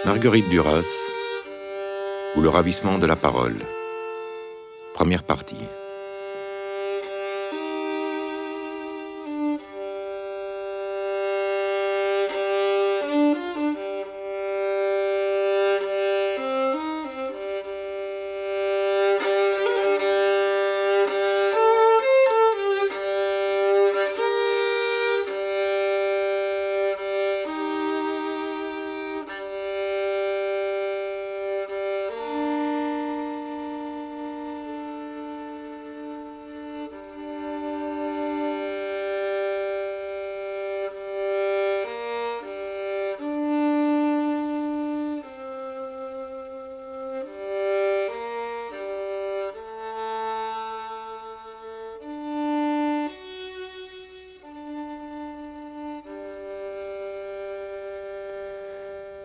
Marguerite Duras ou le ravissement de la parole. Première partie.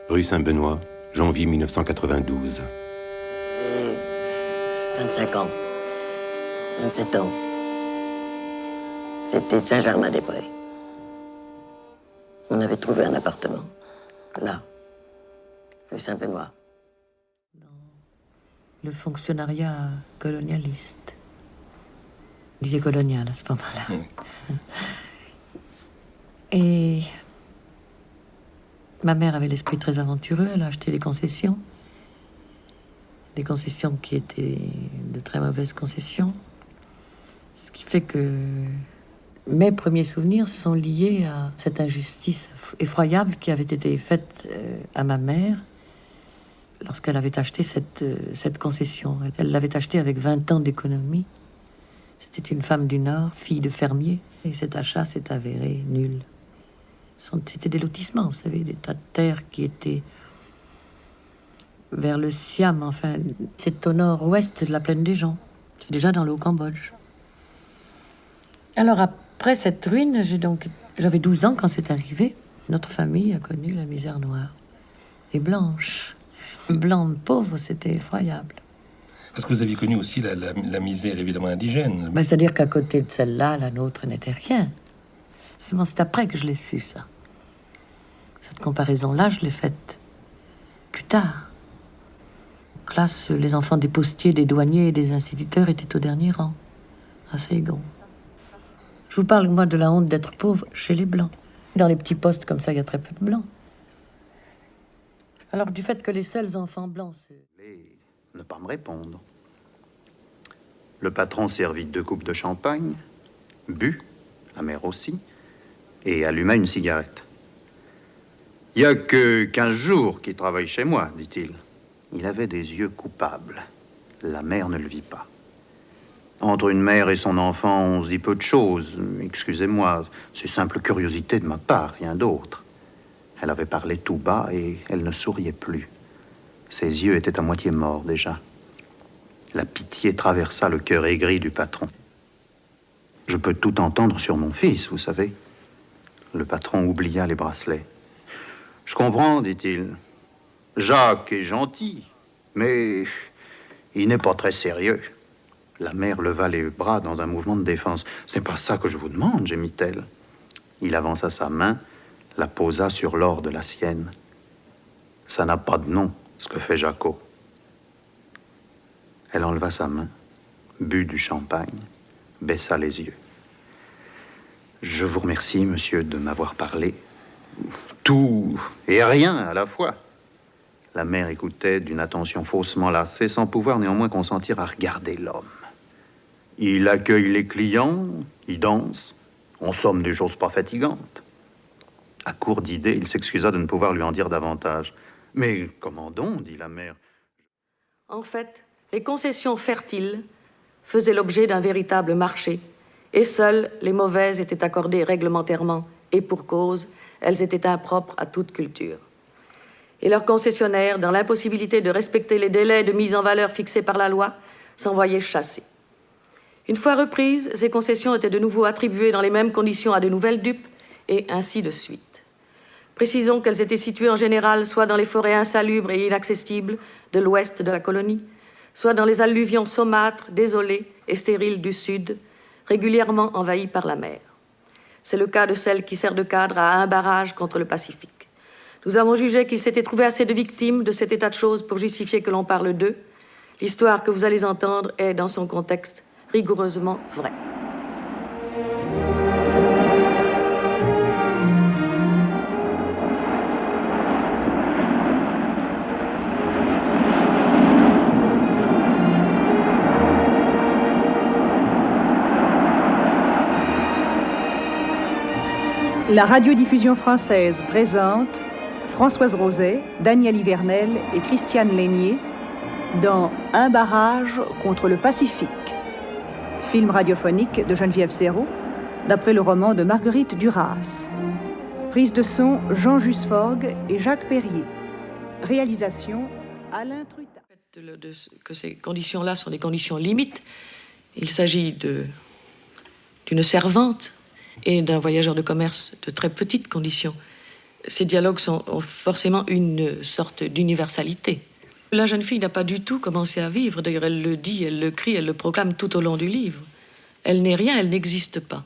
Rue Saint-Benoît, janvier 1992. 25 ans. 27 ans. C'était Saint-Germain-des-Prés. On avait trouvé un appartement. Là. Rue Saint-Benoît. Dans le fonctionnariat colonialiste. Je disais colonial à ce moment-là. Oui. Et ma mère avait l'esprit très aventureux, elle a acheté des concessions qui étaient de très mauvaises concessions. Ce qui fait que mes premiers souvenirs sont liés à cette injustice effroyable qui avait été faite à ma mère lorsqu'elle avait acheté cette concession. Elle l'avait achetée avec 20 ans d'économie. C'était une femme du Nord, fille de fermier, et cet achat s'est avéré nul. C'était des lotissements, vous savez, des tas de terres qui étaient vers le Siam, enfin, c'est au nord-ouest de la plaine des Joncs. C'est déjà dans le Haut-Cambodge. Alors après cette ruine, j'avais 12 ans quand c'est arrivé. Notre famille a connu la misère noire et blanche. Blanc pauvre, c'était effroyable. Parce que vous aviez connu aussi la misère évidemment indigène. Ben, c'est-à-dire qu'à côté de celle-là, la nôtre n'était rien. C'est après que je l'ai su, ça. Cette comparaison-là, je l'ai faite plus tard. En classe, les enfants des postiers, des douaniers et des instituteurs étaient au dernier rang, à Saigon. Je vous parle, moi, de la honte d'être pauvre chez les Blancs. Dans les petits postes comme ça, il y a très peu de Blancs. Alors, du fait que les seuls enfants blancs... Ne pas me répondre. Le patron servit 2 coupes de champagne, but, la mère aussi, et alluma une cigarette. « Il n'y a que 15 jours qu'il travaille chez moi, dit-il. » Il avait des yeux coupables. La mère ne le vit pas. Entre une mère et son enfant, on se dit peu de choses. Excusez-moi, c'est simple curiosité de ma part, rien d'autre. Elle avait parlé tout bas et elle ne souriait plus. Ses yeux étaient à moitié morts déjà. La pitié traversa le cœur aigri du patron. « Je peux tout entendre sur mon fils, vous savez. » Le patron oublia les bracelets. « Je comprends, dit-il. Jacques est gentil, mais il n'est pas très sérieux. » La mère leva les bras dans un mouvement de défense. « Ce n'est pas ça que je vous demande, gémit-elle. » Il avança sa main, la posa sur l'or de la sienne. « Ça n'a pas de nom, ce que fait Jaco. » Elle enleva sa main, but du champagne, baissa les yeux. « Je vous remercie, monsieur, de m'avoir parlé. Tout et rien à la fois. » La mère écoutait d'une attention faussement lassée, sans pouvoir néanmoins consentir à regarder l'homme. Il accueille les clients, il danse, en somme des choses pas fatigantes. À court d'idées, il s'excusa de ne pouvoir lui en dire davantage. « Mais comment donc ?» dit la mère. En fait, les concessions fertiles faisaient l'objet d'un véritable marché, et seules les mauvaises étaient accordées réglementairement, et pour cause, elles étaient impropres à toute culture. Et leurs concessionnaires, dans l'impossibilité de respecter les délais de mise en valeur fixés par la loi, s'envoyaient chasser. Une fois reprises, ces concessions étaient de nouveau attribuées dans les mêmes conditions à de nouvelles dupes, et ainsi de suite. Précisons qu'elles étaient situées en général soit dans les forêts insalubres et inaccessibles de l'ouest de la colonie, soit dans les alluvions saumâtres, désolées et stériles du sud, régulièrement envahies par la mer. C'est le cas de celle qui sert de cadre à un barrage contre le Pacifique. Nous avons jugé qu'il s'était trouvé assez de victimes de cet état de choses pour justifier que l'on parle d'eux. L'histoire que vous allez entendre est, dans son contexte, rigoureusement vraie. La radiodiffusion française présente Françoise Roset, Daniel Ivernel et Christiane Lénier dans Un barrage contre le Pacifique, film radiophonique de Geneviève Serrault, d'après le roman de Marguerite Duras. Prise de son Jean Jusforgue et Jacques Perrier. Réalisation Alain Trutat. Que ces conditions-là sont des conditions limites. Il s'agit d'une servante et d'un voyageur de commerce de très petites conditions. Ces dialogues ont forcément une sorte d'universalité. La jeune fille n'a pas du tout commencé à vivre. D'ailleurs, elle le dit, elle le crie, elle le proclame tout au long du livre. Elle n'est rien, elle n'existe pas.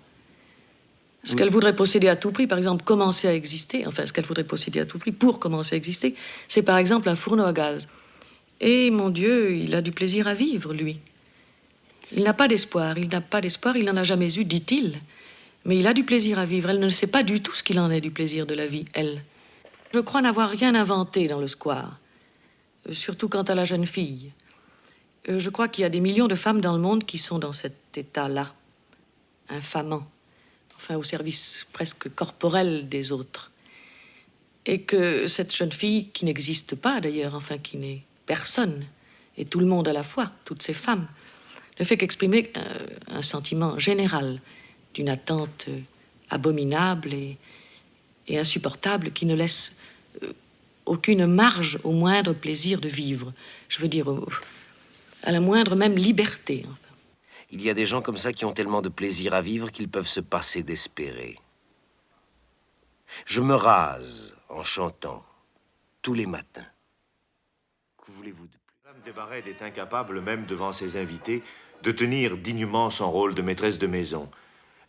Ce qu'elle voudrait posséder à tout prix, par exemple, commencer à exister, enfin, ce qu'elle voudrait posséder à tout prix pour commencer à exister, c'est par exemple un fourneau à gaz. Et, mon Dieu, il a du plaisir à vivre, lui. Il n'a pas d'espoir, il n'en a jamais eu, dit-il. Mais il a du plaisir à vivre. Elle ne sait pas du tout ce qu'il en est du plaisir de la vie, elle. Je crois n'avoir rien inventé dans le square, surtout quant à la jeune fille. Je crois qu'il y a des millions de femmes dans le monde qui sont dans cet état-là, infamant, enfin au service presque corporel des autres. Et que cette jeune fille, qui n'existe pas d'ailleurs, enfin qui n'est personne, et tout le monde à la fois, toutes ces femmes, ne fait qu'exprimer un sentiment général d'une attente abominable et insupportable qui ne laisse aucune marge au moindre plaisir de vivre. Je veux dire, à la moindre même liberté. Enfin. Il y a des gens comme ça qui ont tellement de plaisir à vivre qu'ils peuvent se passer d'espérer. Je me rase en chantant tous les matins. Que voulez-vous de plus? Madame Desbarèdes est incapable, même devant ses invités, de tenir dignement son rôle de maîtresse de maison.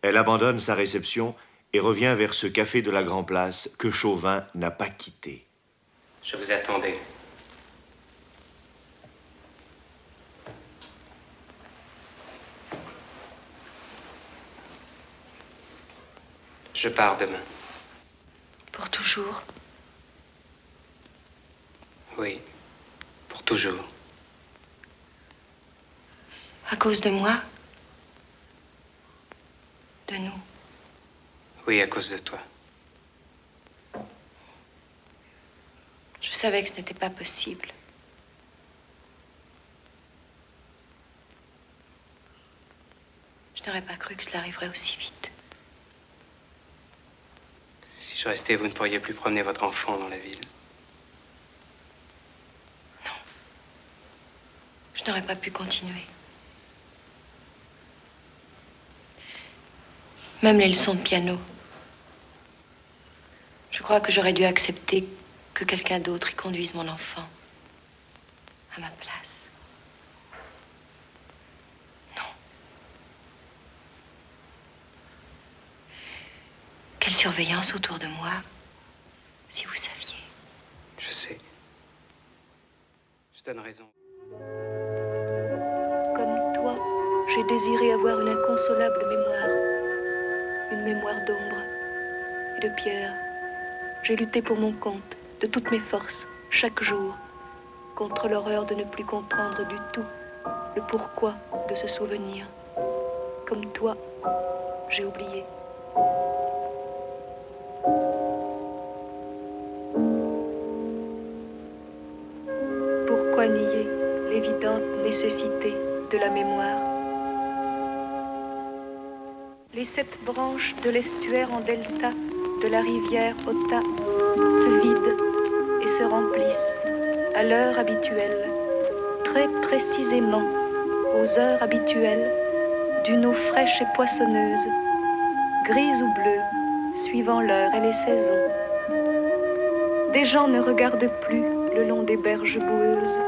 Elle abandonne sa réception et revient vers ce café de la Grand Place que Chauvin n'a pas quitté. Je vous attendais. Je pars demain. Pour toujours? Oui, pour toujours. À cause de moi? De nous? Oui, à cause de toi. Je savais que ce n'était pas possible. Je n'aurais pas cru que cela arriverait aussi vite. Si je restais, vous ne pourriez plus promener votre enfant dans la ville. Non. Je n'aurais pas pu continuer. Même les leçons de piano. Je crois que j'aurais dû accepter que quelqu'un d'autre y conduise mon enfant à ma place. Non. Quelle surveillance autour de moi, si vous saviez. Je sais. Je donne raison. Comme toi, j'ai désiré avoir une inconsolable mémoire. Une mémoire d'ombre et de pierre. J'ai lutté pour mon compte, de toutes mes forces, chaque jour, contre l'horreur de ne plus comprendre du tout le pourquoi de ce souvenir. Comme toi, j'ai oublié. Pourquoi nier l'évidente nécessité de la mémoire? Les 7 branches de l'estuaire en delta de la rivière Ota se vident et se remplissent à l'heure habituelle, très précisément aux heures habituelles d'une eau fraîche et poissonneuse, grise ou bleue, suivant l'heure et les saisons. Des gens ne regardent plus le long des berges boueuses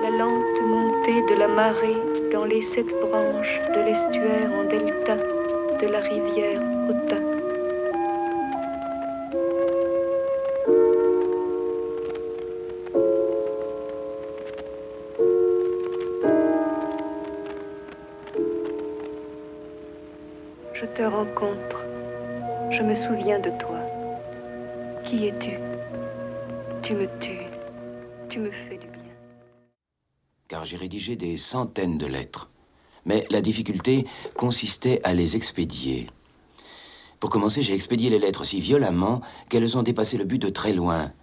la lente montée de la marée dans les 7 branches de l'estuaire en delta de la rivière Ota. te rencontre, je me souviens de toi. Qui es-tu? Tu me tues, tu me fais du bien. Car j'ai rédigé des centaines de lettres. Mais la difficulté consistait à les expédier. Pour commencer, j'ai expédié les lettres si violemment qu'elles ont dépassé le but de très loin.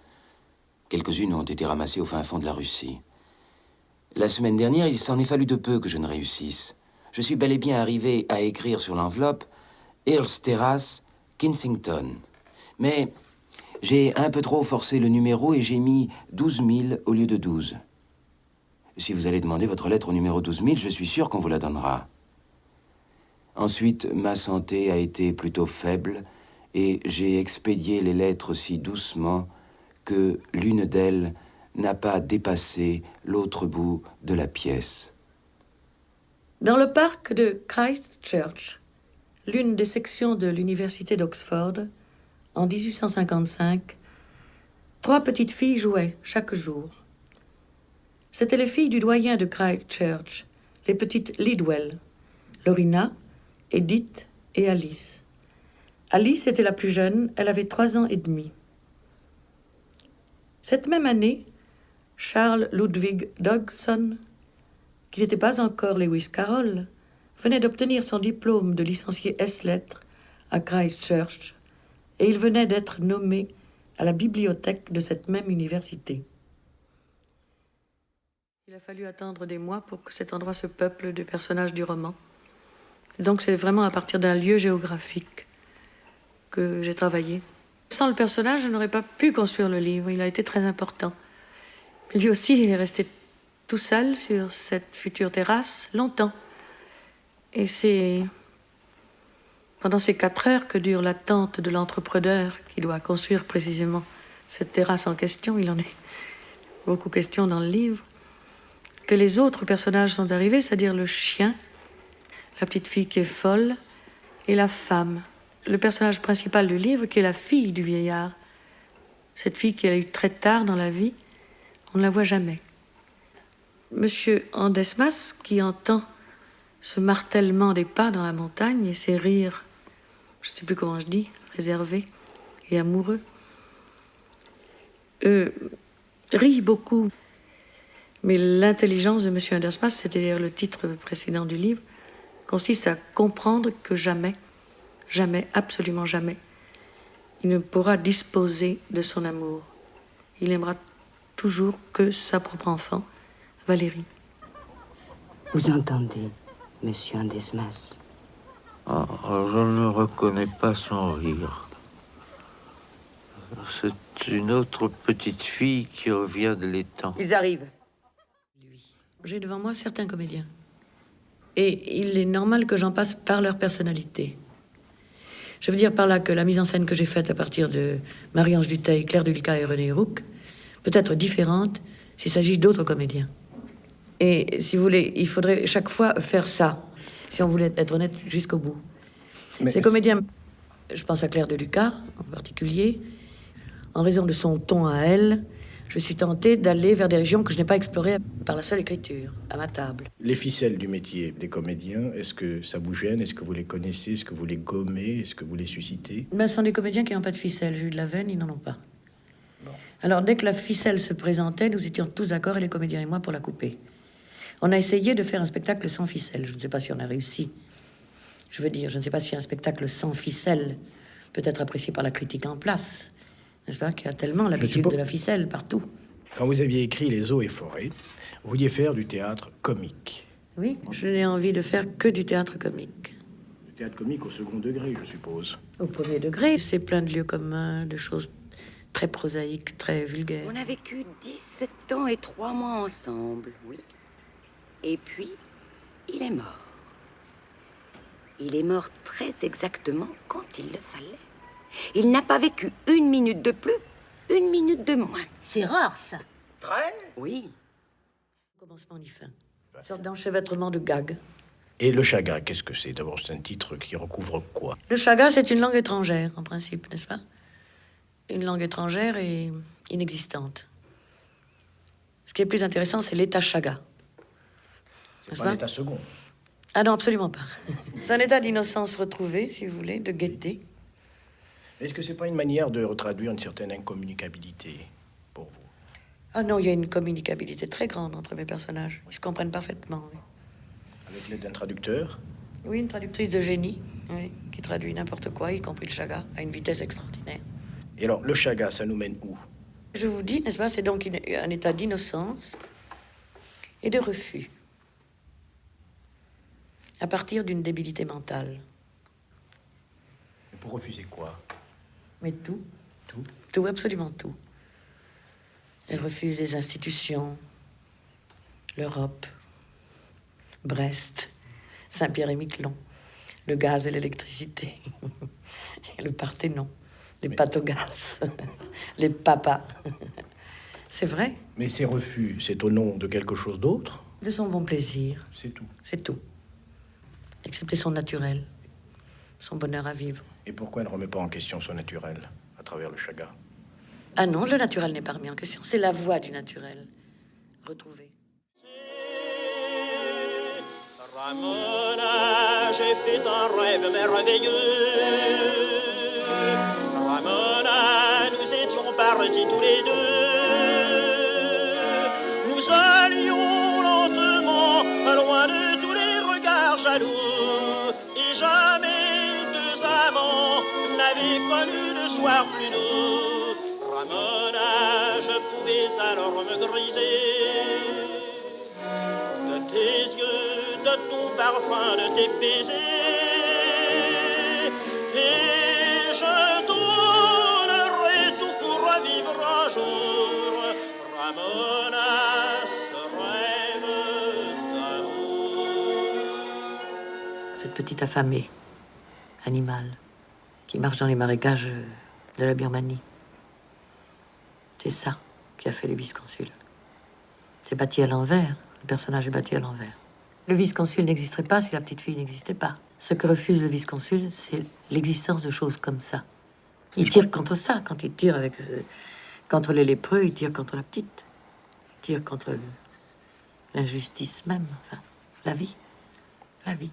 Quelques-unes ont été ramassées au fin fond de la Russie. La semaine dernière, il s'en est fallu de peu que je ne réussisse. Je suis bel et bien arrivé à écrire sur l'enveloppe « Earl's Terrace, Kensington ». Mais j'ai un peu trop forcé le numéro et j'ai mis 12 000 au lieu de 12. Si vous allez demander votre lettre au numéro 12 000, je suis sûr qu'on vous la donnera. Ensuite, ma santé a été plutôt faible et j'ai expédié les lettres si doucement que l'une d'elles n'a pas dépassé l'autre bout de la pièce. Dans le parc de Christ Church, l'une des sections de l'université d'Oxford, en 1855, 3 petites filles jouaient chaque jour. C'étaient les filles du doyen de Christ Church, les petites Lidwell, Lorina, Edith et Alice. Alice était la plus jeune, elle avait 3 ans et demi. Cette même année, Charles Ludwig Dodgson, qui n'était pas encore Lewis Carroll, venait d'obtenir son diplôme de licencié ès-lettres à Christ Church et il venait d'être nommé à la bibliothèque de cette même université. Il a fallu attendre des mois pour que cet endroit se peuple de personnages du roman. Donc c'est vraiment à partir d'un lieu géographique que j'ai travaillé. Sans le personnage, je n'aurais pas pu construire le livre. Il a été très important. Lui aussi, il est resté tout seul sur cette future terrasse longtemps. Et c'est pendant ces 4 heures que dure l'attente de l'entrepreneur qui doit construire précisément cette terrasse en question. Il en est beaucoup question dans le livre. Que les autres personnages sont arrivés, c'est-à-dire le chien, la petite fille qui est folle, et la femme. Le personnage principal du livre, qui est la fille du vieillard. Cette fille qui a eu très tard dans la vie, on ne la voit jamais. Monsieur Andesmas, qui entend ce martèlement des pas dans la montagne et ces rires, je ne sais plus comment je dis, réservés et amoureux, rit beaucoup. Mais l'intelligence de monsieur Andesmas, c'est-à-dire le titre précédent du livre, consiste à comprendre que jamais, jamais, absolument jamais, il ne pourra disposer de son amour. Il aimera toujours que sa propre enfant, Valérie. Vous entendez, monsieur Andesmas? Oh, je ne reconnais pas son rire. C'est une autre petite fille qui revient de l'étang. Ils arrivent. J'ai devant moi certains comédiens. Et il est normal que j'en passe par leur personnalité. Je veux dire par là que la mise en scène que j'ai faite à partir de Marie-Ange Dutheil, Claire Duluca et René Hérouque peut être différente s'il s'agit d'autres comédiens. Et si vous voulez, il faudrait chaque fois faire ça, si on voulait être honnête jusqu'au bout. Mais ces comédiens, je pense à Claire Duluca en particulier, en raison de son ton à elle, je suis tentée d'aller vers des régions que je n'ai pas explorées par la seule écriture, à ma table. Les ficelles du métier des comédiens, est-ce que ça vous gêne? Est-ce que vous les connaissez? Est-ce que vous les gommez? Est-ce que vous les suscitez? Ce sont des comédiens qui n'ont pas de ficelle. J'ai eu de la veine, ils n'en ont pas. Bon. Alors, dès que la ficelle se présentait, nous étions tous d'accord, et les comédiens et moi, pour la couper. On a essayé de faire un spectacle sans ficelle. Je ne sais pas si on a réussi. Je veux dire, je ne sais pas si un spectacle sans ficelle peut être apprécié par la critique en place. N'est-ce pas, qu'il y a tellement l'habitude de la ficelle partout. Quand vous aviez écrit Les eaux et forêts, vous vouliez faire du théâtre comique. Oui, je n'ai envie de faire que du théâtre comique. Du théâtre comique au second degré, je suppose. Au premier degré, c'est plein de lieux communs, de choses très prosaïques, très vulgaires. On a vécu 17 ans et 3 mois ensemble, oui. Et puis, il est mort. Il est mort très exactement quand il le fallait. Il n'a pas vécu 1 minute de plus, 1 minute de moins. C'est rare, ça. Très? Oui. Commencement ni fin. Une sorte d'enchevêtrement de gags. Et le chaga, qu'est-ce que c'est? D'abord, c'est un titre qui recouvre quoi? Le chaga, c'est une langue étrangère, en principe, n'est-ce pas? Une langue étrangère et inexistante. Ce qui est plus intéressant, c'est l'état chaga. C'est pas l'état second. Ah non, absolument pas. C'est un état d'innocence retrouvé, si vous voulez, de gaieté. Est-ce que c'est pas une manière de retraduire une certaine incommunicabilité pour vous? Ah non, il y a une communicabilité très grande entre mes personnages. Ils se comprennent parfaitement, oui. Avec l'aide d'un traducteur? Oui, une traductrice de génie, oui, qui traduit n'importe quoi, y compris le chaga, à une vitesse extraordinaire. Et alors, le chaga, ça nous mène où? Je vous dis, n'est-ce pas, c'est donc un état d'innocence et de refus. À partir d'une débilité mentale. Et pour refuser quoi? Mais tout. Tout? Tout, absolument tout. Elle refuse les institutions, l'Europe, Brest, Saint-Pierre-et-Miquelon, le gaz et l'électricité, le Parthénon, les pâtes au gaz, les papas. C'est vrai. Mais ces refus, c'est au nom de quelque chose d'autre? De son bon plaisir. C'est tout. C'est tout. Excepté son naturel, son bonheur à vivre. Et pourquoi elle ne remet pas en question son naturel à travers le chaga? Ah non, le naturel n'est pas remis en question. C'est la voie du naturel retrouvée. Ramona, j'ai fait un rêve merveilleux. Ramona, nous étions partis tous les deux. Nous allions lentement, loin de tous les regards jaloux. Et jamais deux amants n'avaient connu de soir plus doux. Ramona, je pouvais alors me griser de tes yeux, de ton parfum, de tes baisers. Et je donnerai tout pour revivre un jour, Ramona, ce rêve d'amour. Cette petite affamée, animale, qui marche dans les marécages de la Birmanie. C'est ça qui a fait les vice-consuls. C'est bâti à l'envers. Le personnage est bâti à l'envers. Le vice-consul n'existerait pas si la petite fille n'existait pas. Ce que refuse le vice-consul, c'est l'existence de choses comme ça. Il tire contre ça. Quand il tire contre les lépreux, il tire contre la petite. Il tire contre l'injustice même. Enfin, la vie. La vie.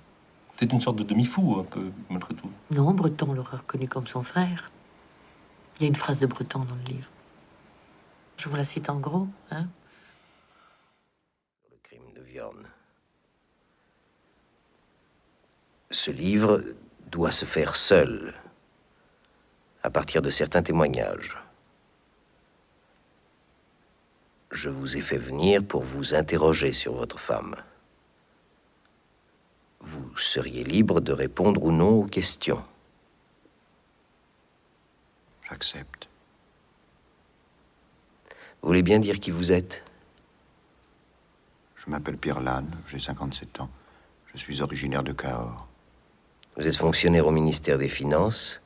C'est une sorte de demi-fou, un peu, malgré tout. Non, Breton l'aurait reconnu comme son frère. Il y a une phrase de Breton dans le livre. Je vous la cite en gros, hein. Le crime de Viorne. Ce livre doit se faire seul, à partir de certains témoignages. Je vous ai fait venir pour vous interroger sur votre femme. Vous seriez libre de répondre ou non aux questions. J'accepte. Vous voulez bien dire qui vous êtes? Je m'appelle Pierre Lannes, j'ai 57 ans. Je suis originaire de Cahors. Vous êtes fonctionnaire au ministère des Finances.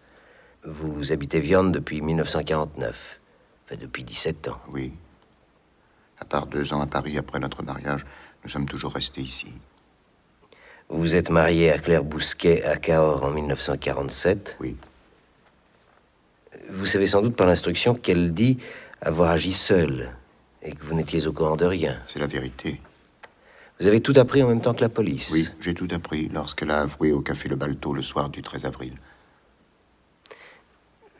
Vous habitez Viorne depuis 1949. Enfin, depuis 17 ans. Oui. À part 2 ans à Paris après notre mariage, nous sommes toujours restés ici. Vous vous êtes marié à Claire Bousquet à Cahors en 1947. Oui. Vous savez sans doute par l'instruction qu'elle dit avoir agi seul et que vous n'étiez au courant de rien. C'est la vérité. Vous avez tout appris en même temps que la police? Oui, j'ai tout appris lorsqu'elle a avoué au Café Le Balto le soir du 13 avril.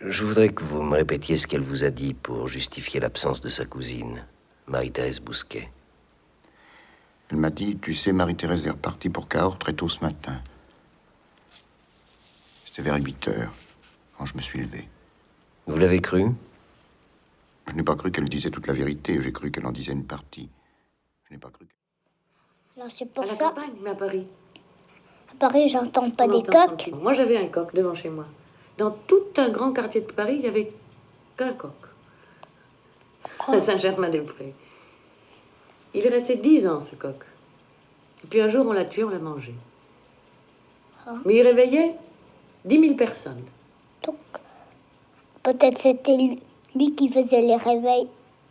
Je voudrais que vous me répétiez ce qu'elle vous a dit pour justifier l'absence de sa cousine, Marie-Thérèse Bousquet. Elle m'a dit, tu sais, Marie-Thérèse est repartie pour Cahors très tôt ce matin. C'était vers 8 heures, quand je me suis levé. Vous l'avez cru? Je n'ai pas cru qu'elle disait toute la vérité, j'ai cru qu'elle en disait une partie. Je n'ai pas cru. Alors c'est pour à la ça. campagne, mais à Paris. À Paris, j'entends pas On des entend coqs. tranquillement. Moi, j'avais un coq devant chez moi. Dans tout un grand quartier de Paris, il n'y avait qu'un coq. À Saint-Germain-des-Prés. Il est resté 10 ans, ce coq. Et puis un jour, on l'a tué, on l'a mangé. Ah. Mais il réveillait 10 000 personnes. Donc, peut-être c'était lui qui faisait les réveils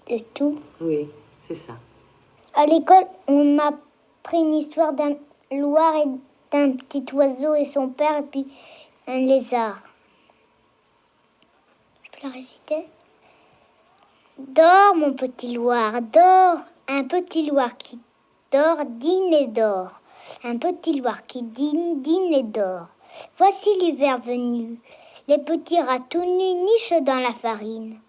de tout. Oui, c'est ça. À l'école, on m'a appris une histoire d'un loir et d'un petit oiseau et son père, et puis un lézard. Je peux la réciter? Dors, mon petit loir, dors. Un petit loir qui dort, dîne et dort. Un petit loir qui dîne, dîne et dort. Voici l'hiver venu. Les petits rats tout nus nichent dans la farine.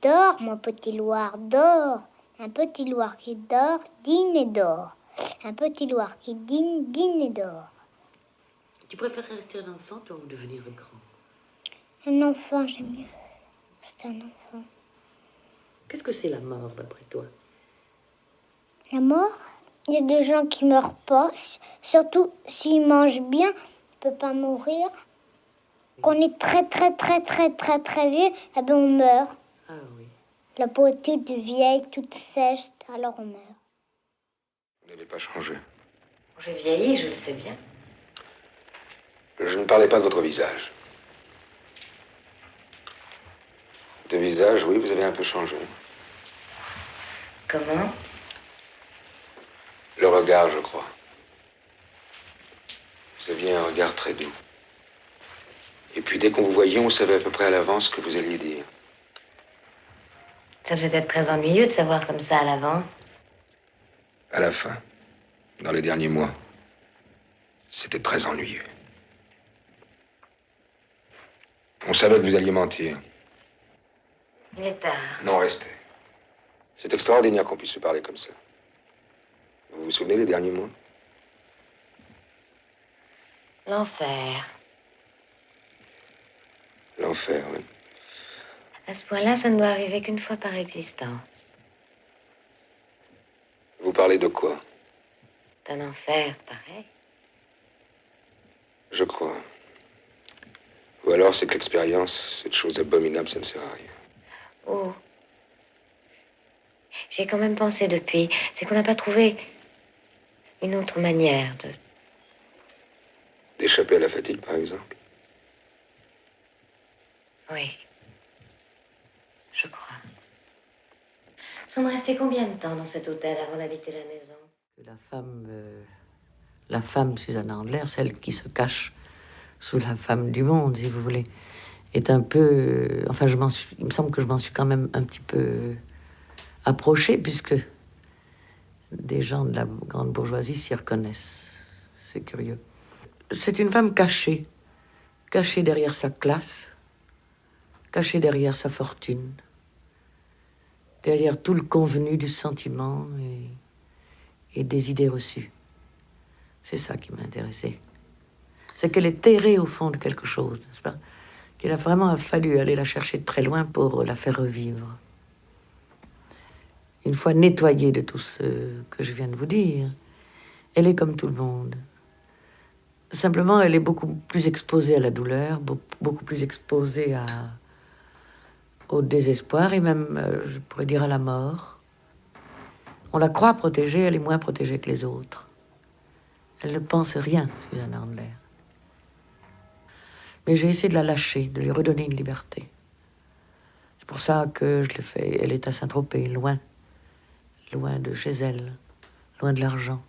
Dors, mon petit loir, dors. Un petit loir qui dort, dîne et dort. Un petit loir qui dîne, dîne et dort. Tu préfères rester un enfant, toi, ou devenir grand? Un enfant, j'aime mieux. C'est un enfant. Qu'est-ce que c'est la mort, d'après toi? La mort? Il y a des gens qui meurent pas. Surtout s'ils mangent bien, ils ne peuvent pas mourir. Quand on est très vieux, eh ben on meurt. Ah oui. La peau est toute vieille, toute sèche, alors on meurt. Vous n'avez pas changé. J'ai vieilli, je le sais bien. Je ne parlais pas de votre visage. De visage, oui, vous avez un peu changé. Comment? Le regard, je crois. Vous aviez un regard très doux. Et puis dès qu'on vous voyait, on savait à peu près à l'avance ce que vous alliez dire. Ça devait être très ennuyeux de savoir comme ça à l'avance. À la fin, dans les derniers mois, c'était très ennuyeux. On savait que vous alliez mentir. Il est tard. Non, restez. C'est extraordinaire qu'on puisse se parler comme ça. Vous vous souvenez des derniers mois? L'enfer. L'enfer, oui. À ce point-là, ça ne doit arriver qu'une fois par existence. Vous parlez de quoi? D'un enfer pareil. Je crois. Ou alors c'est que l'expérience, cette chose abominable, ça ne sert à rien. Oh. J'ai quand même pensé depuis. C'est qu'on n'a pas trouvé une autre manière de... D'échapper à la fatigue, par exemple? Oui. Je crois. Nous sommes restés combien de temps dans cet hôtel avant d'habiter la maison? La femme Susanna Andler, celle qui se cache sous la femme du monde, si vous voulez, est un peu... Enfin, il me semble que je m'en suis quand même un petit peu approchée, puisque des gens de la grande bourgeoisie s'y reconnaissent. C'est curieux. C'est une femme cachée, cachée derrière sa classe, cachée derrière sa fortune, derrière tout le convenu du sentiment et des idées reçues. C'est ça qui m'a intéressée. C'est qu'elle est terrée au fond de quelque chose, n'est-ce pas? Qu'il a vraiment fallu aller la chercher de très loin pour la faire revivre. Une fois nettoyée de tout ce que je viens de vous dire, elle est comme tout le monde. Simplement, elle est beaucoup plus exposée à la douleur, beaucoup plus exposée au désespoir et même, je pourrais dire, à la mort. On la croit protégée, elle est moins protégée que les autres. Elle ne pense rien, Susanna Andler. Mais j'ai essayé de la lâcher, de lui redonner une liberté. C'est pour ça que je l'ai fait. Elle est à Saint-Tropez, loin de chez elle, loin de l'argent,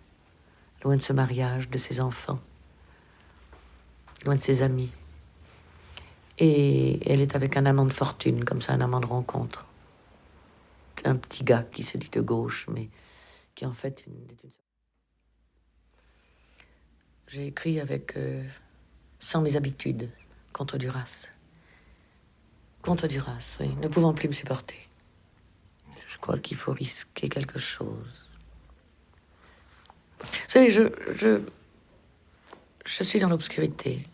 loin de ce mariage, de ses enfants, loin de ses amis. Et elle est avec un amant de fortune, comme ça, un amant de rencontre. Un petit gars qui se dit de gauche, mais qui en fait J'ai écrit avec sans mes habitudes, contre Duras. Contre Duras, oui, ne pouvant plus me supporter. Je crois qu'il faut risquer quelque chose. Vous savez, je suis dans l'obscurité.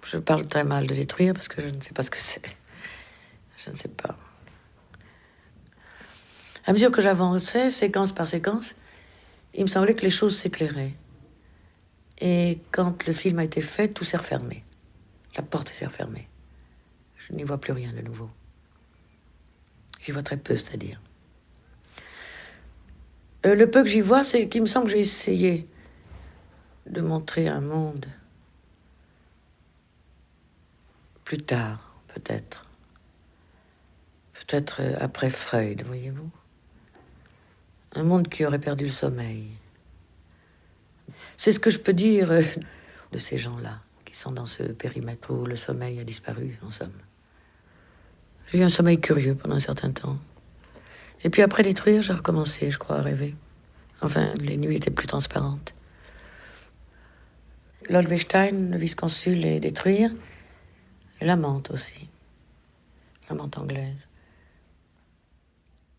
Je parle très mal de détruire parce que je ne sais pas ce que c'est. Je ne sais pas. À mesure que j'avançais, séquence par séquence, il me semblait que les choses s'éclairaient. Et quand le film a été fait, tout s'est refermé. La porte s'est refermée. Je n'y vois plus rien de nouveau. J'y vois très peu, c'est-à-dire. Le peu que j'y vois, c'est qu'il me semble que j'ai essayé de montrer un monde plus tard, peut-être. Peut-être après Freud, voyez-vous. Un monde qui aurait perdu le sommeil. C'est ce que je peux dire de ces gens-là, qui sont dans ce périmètre où le sommeil a disparu, en somme. J'ai eu un sommeil curieux pendant un certain temps. Et puis après détruire, j'ai recommencé, je crois, à rêver. Enfin, les nuits étaient plus transparentes. L'Olvestein, le vice-consul, et détruire. Et la menthe aussi. La menthe anglaise.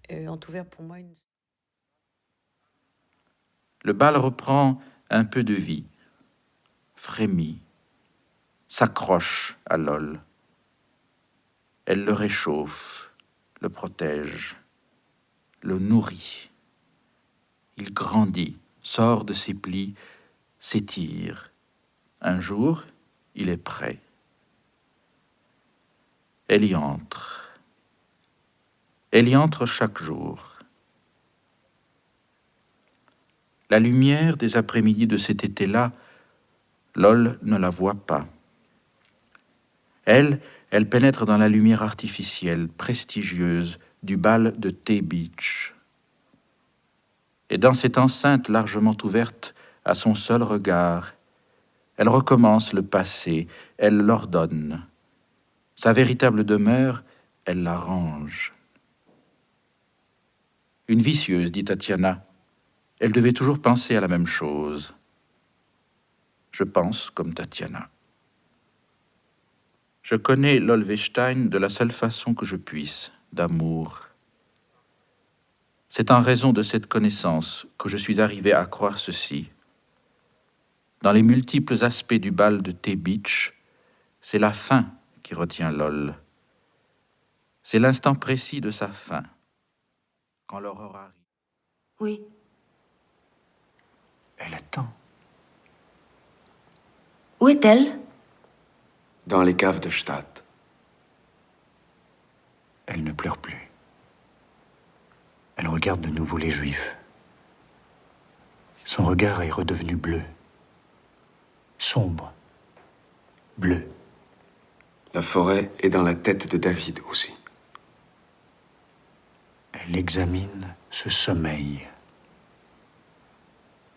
Et ont ouvert pour moi une... Le bal reprend un peu de vie, frémit, s'accroche à Lol. Elle le réchauffe, le protège, le nourrit. Il grandit, sort de ses plis, s'étire. Un jour, il est prêt. Elle y entre. Elle y entre chaque jour. La lumière des après-midi de cet été-là, Lol ne la voit pas. Elle pénètre dans la lumière artificielle, prestigieuse, du bal de Tay Beach. Et dans cette enceinte largement ouverte à son seul regard, elle recommence le passé, elle l'ordonne. Sa véritable demeure, elle la range. Une vicieuse, dit Tatiana. Elle devait toujours penser à la même chose. Je pense comme Tatiana. Je connais l'Olvestein de la seule façon que je puisse, d'amour. C'est en raison de cette connaissance que je suis arrivé à croire ceci. Dans les multiples aspects du bal de Tay Beach, c'est la fin qui retient Lol. C'est l'instant précis de sa fin, quand l'aurore arrive. Oui. Elle attend. Où est-elle? Dans les caves de Stadt. Elle ne pleure plus. Elle regarde de nouveau les Juifs. Son regard est redevenu bleu. Sombre. Bleu. La forêt est dans la tête de David aussi. Elle examine ce sommeil.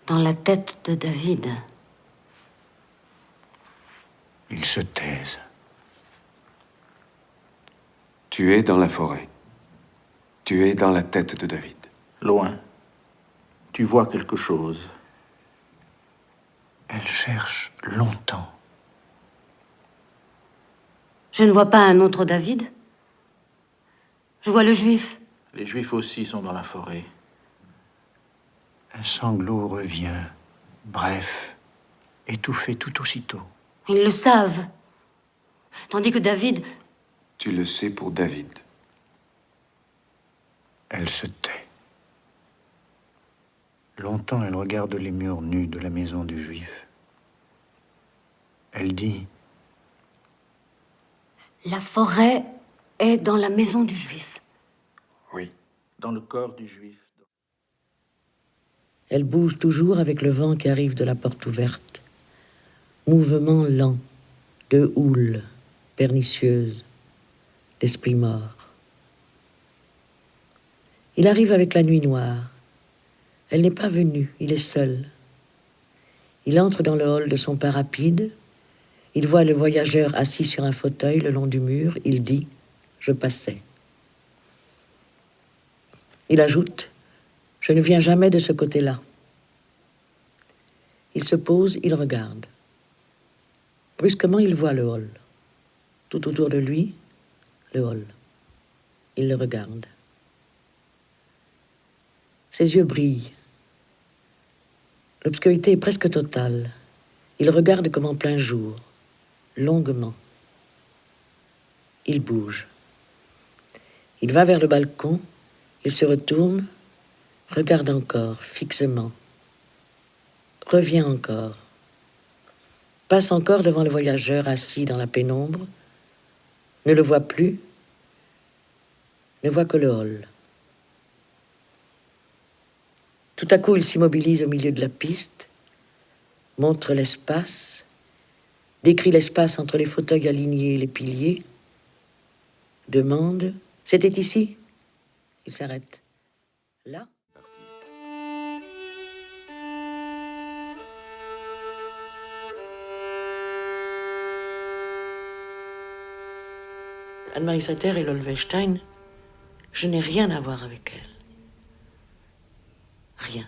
Dans la tête de David. Ils se taisent. Tu es dans la forêt. Tu es dans la tête de David. Loin. Tu vois quelque chose. Elle cherche longtemps. Je ne vois pas un autre David. Je vois le Juif. Les Juifs aussi sont dans la forêt. Un sanglot revient, bref, étouffé tout aussitôt. Ils le savent. Tandis que David... Tu le sais pour David. Elle se tait. Longtemps, elle regarde les murs nus de la maison du Juif. Elle dit... La forêt est dans la maison du Juif. Oui. Dans le corps du Juif. Elle bouge toujours avec le vent qui arrive de la porte ouverte. Mouvement lent, de houle, pernicieuse, d'esprit mort. Il arrive avec la nuit noire. Elle n'est pas venue, il est seul. Il entre dans le hall de son pas rapide. Il voit le voyageur assis sur un fauteuil le long du mur. Il dit « Je passais ». Il ajoute « Je ne viens jamais de ce côté-là ». Il se pose, il regarde. Brusquement, il voit le hall. Tout autour de lui, le hall. Il le regarde. Ses yeux brillent. L'obscurité est presque totale. Il regarde comme en plein jour, longuement. Il bouge. Il va vers le balcon, il se retourne, regarde encore, fixement. Revient encore. Passe encore devant le voyageur assis dans la pénombre, ne le voit plus, ne voit que le hall. Tout à coup, il s'immobilise au milieu de la piste, montre l'espace, décrit l'espace entre les fauteuils alignés et les piliers, demande « C'était ici ?» Il s'arrête. « Là ?» Anne-Marie Sater et l'Olvestein, je n'ai rien à voir avec elle. Rien.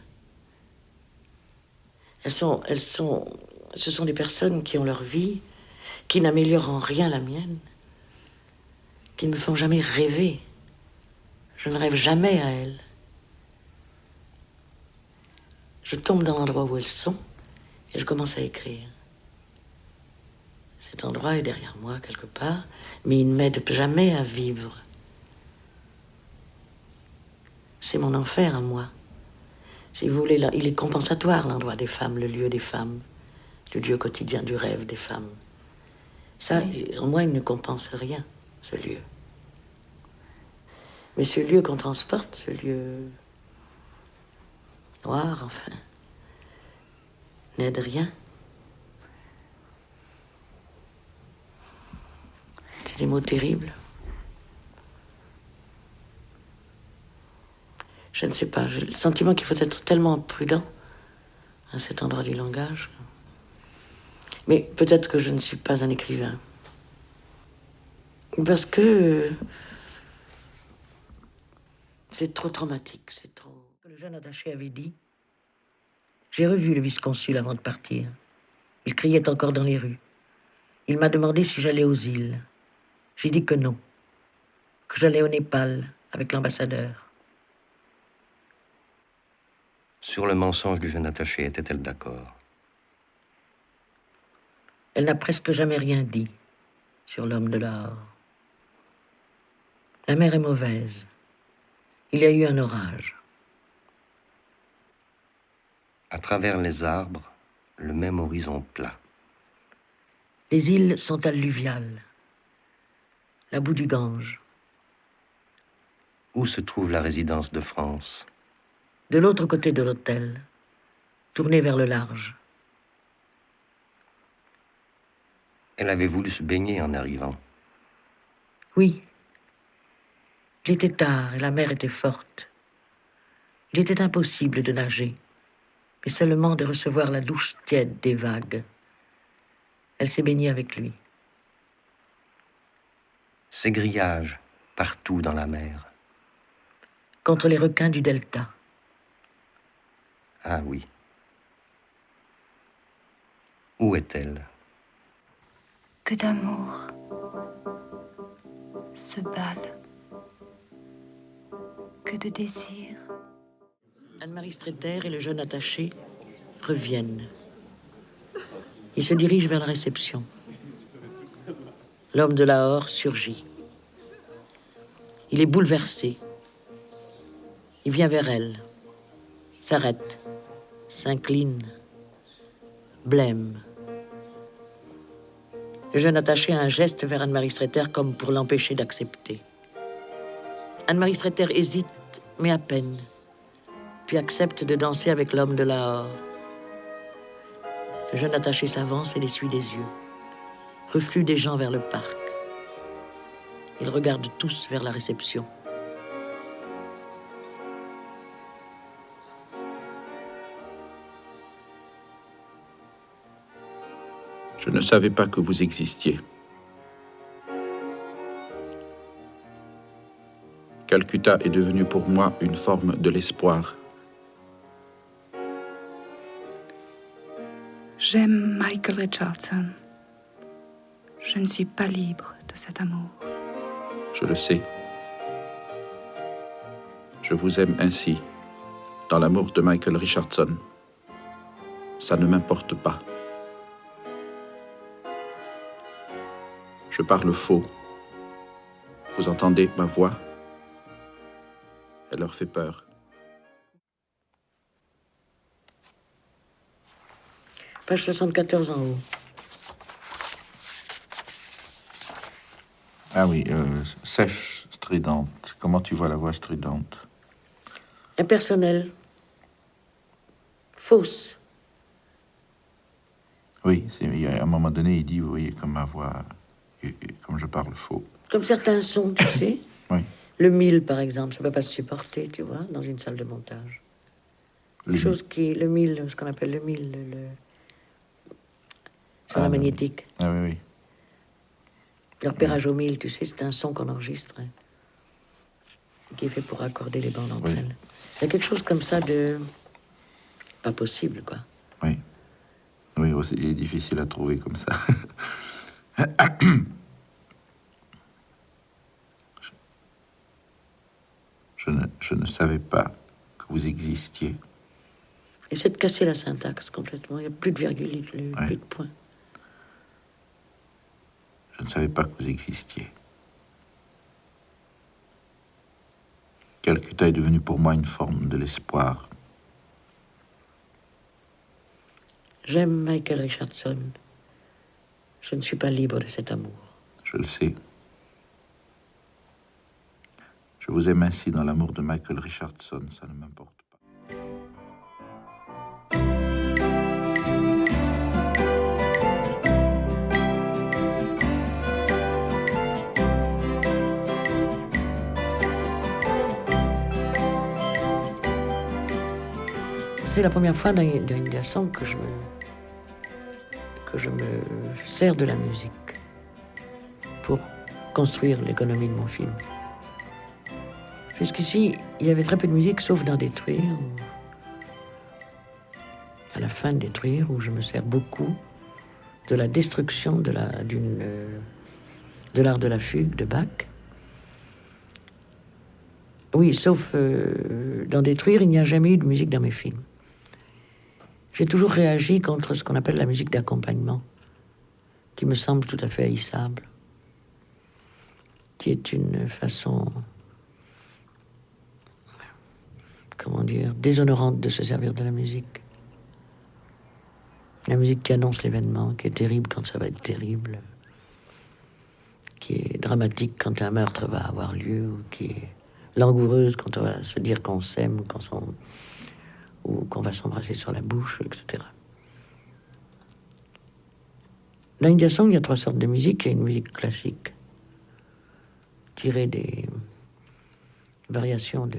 Ce sont des personnes qui ont leur vie, qui n'améliorent en rien la mienne, qui ne me font jamais rêver. Je ne rêve jamais à elles. Je tombe dans l'endroit où elles sont et je commence à écrire. Cet endroit est derrière moi, quelque part, mais il ne m'aide jamais à vivre. C'est mon enfer à moi. Si vous voulez, il est compensatoire, l'endroit des femmes, le lieu des femmes, le lieu quotidien du rêve des femmes. Ça, en moi, il ne compense rien, ce lieu. Mais ce lieu qu'on transporte, ce lieu noir, enfin, n'aide rien. C'est des mots terribles. Je ne sais pas, j'ai le sentiment qu'il faut être tellement prudent à cet endroit du langage. Mais peut-être que je ne suis pas un écrivain. Parce que c'est trop traumatique, c'est trop... Le jeune attaché avait dit, j'ai revu le vice-consul avant de partir. Il criait encore dans les rues. Il m'a demandé si j'allais aux îles. J'ai dit que non, que j'allais au Népal avec l'ambassadeur. Sur le mensonge du jeune attaché, était-elle d'accord? Elle n'a presque jamais rien dit sur l'homme de Lahore. La mer est mauvaise. Il y a eu un orage. À travers les arbres, le même horizon plat. Les îles sont alluviales. La boue du Gange. Où se trouve la résidence de France? De l'autre côté de l'hôtel, tournée vers le large. Elle avait voulu se baigner en arrivant. Oui. Il était tard et la mer était forte. Il était impossible de nager, mais seulement de recevoir la douche tiède des vagues. Elle s'est baignée avec lui. Ces grillages, partout dans la mer. Contre les requins du delta. Ah oui. Où est-elle? Que d'amour, ce bal, que de désir. Anne-Marie Streeter et le jeune attaché reviennent. Ils se dirigent vers la réception. L'homme de Lahore surgit. Il est bouleversé. Il vient vers elle, s'arrête, s'incline, blême. Le jeune attaché a un geste vers Anne-Marie Streeter comme pour l'empêcher d'accepter. Anne-Marie Streeter hésite, mais à peine, puis accepte de danser avec l'homme de Lahore. Le jeune attaché s'avance et les suit des yeux. Reflux des gens vers le parc. Ils regardent tous vers la réception. Je ne savais pas que vous existiez. Calcutta est devenu pour moi une forme de l'espoir. J'aime Michael Richardson. Je ne suis pas libre de cet amour. Je le sais. Je vous aime ainsi, dans l'amour de Michael Richardson. Ça ne m'importe pas. Je parle faux. Vous entendez ma voix? Elle leur fait peur. Page 74 en haut. Ah oui, sèche, stridente. Comment tu vois la voix stridente? Impersonnelle. Fausse. Oui, à un moment donné, il dit, vous voyez, comme ma voix, comme je parle faux. Comme certains sons, tu sais. Oui. Le mille, par exemple, ça ne peut pas se supporter, tu vois, dans une salle de montage. Le mille, ce qu'on appelle le mille, son magnétique. Ah oui, oui. L'arpérage au mille, tu sais, c'est un son qu'on enregistre, hein, qui est fait pour accorder les bandes entre elles. Il y a quelque chose comme ça de... pas possible, quoi. Oui. Oui, aussi, il est difficile à trouver comme ça. Je ne savais pas que vous existiez. Essaie de casser la syntaxe complètement. Il n'y a plus de virgule, plus de point. Je ne savais pas que vous existiez. Calcutta est devenu pour moi une forme de l'espoir. J'aime Michael Richardson. Je ne suis pas libre de cet amour. Je le sais. Je vous aime ainsi dans l'amour de Michael Richardson, ça ne m'importe pas. C'est la première fois dans India Song que je me sers de la musique pour construire l'économie de mon film. Jusqu'ici, il y avait très peu de musique, sauf dans Détruire, à la fin de Détruire, où je me sers beaucoup de la destruction de l'art de la fugue de Bach. Oui, sauf dans Détruire, il n'y a jamais eu de musique dans mes films. J'ai toujours réagi contre ce qu'on appelle la musique d'accompagnement, qui me semble tout à fait haïssable, qui est une façon, comment dire, déshonorante de se servir de la musique. La musique qui annonce l'événement, qui est terrible quand ça va être terrible, qui est dramatique quand un meurtre va avoir lieu, ou qui est langoureuse quand on va se dire qu'on s'aime, ou qu'on va s'embrasser sur la bouche, etc. Dans India Song, il y a 3 sortes de musique. Il y a une musique classique, tirée des variations de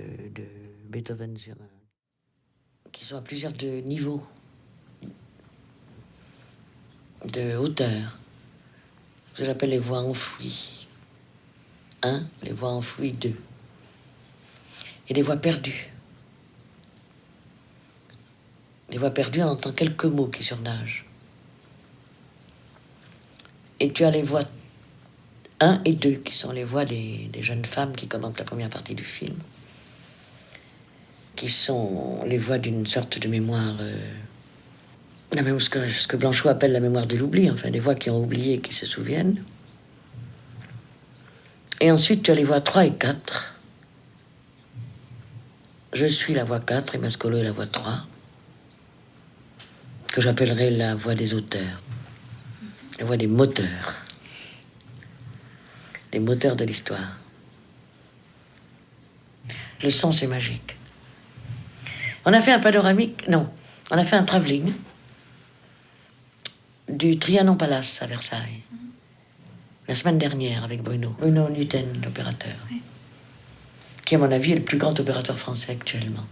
Beethoven qui sont à plusieurs niveaux de hauteur. Je l'appelle les voix enfouies. 1, les voix enfouies, 2. Et des voix perdues. Les voix perdues, on entend quelques mots qui surnagent. Et tu as les voix 1 et 2, qui sont les voix des jeunes femmes qui commentent la première partie du film, qui sont les voix d'une sorte de mémoire, ce que Blanchot appelle la mémoire de l'oubli, enfin des voix qui ont oublié, qui se souviennent. Et ensuite, tu as les voix 3 et 4. Je suis la voix 4 et Mascolo est la voix 3, que j'appellerai la voix des auteurs, la voix des moteurs de l'histoire. Le son, c'est magique. On a fait un panoramique, on a fait un travelling du Trianon Palace à Versailles, la semaine dernière avec Bruno Nutten, l'opérateur, qui, à mon avis, est le plus grand opérateur français actuellement.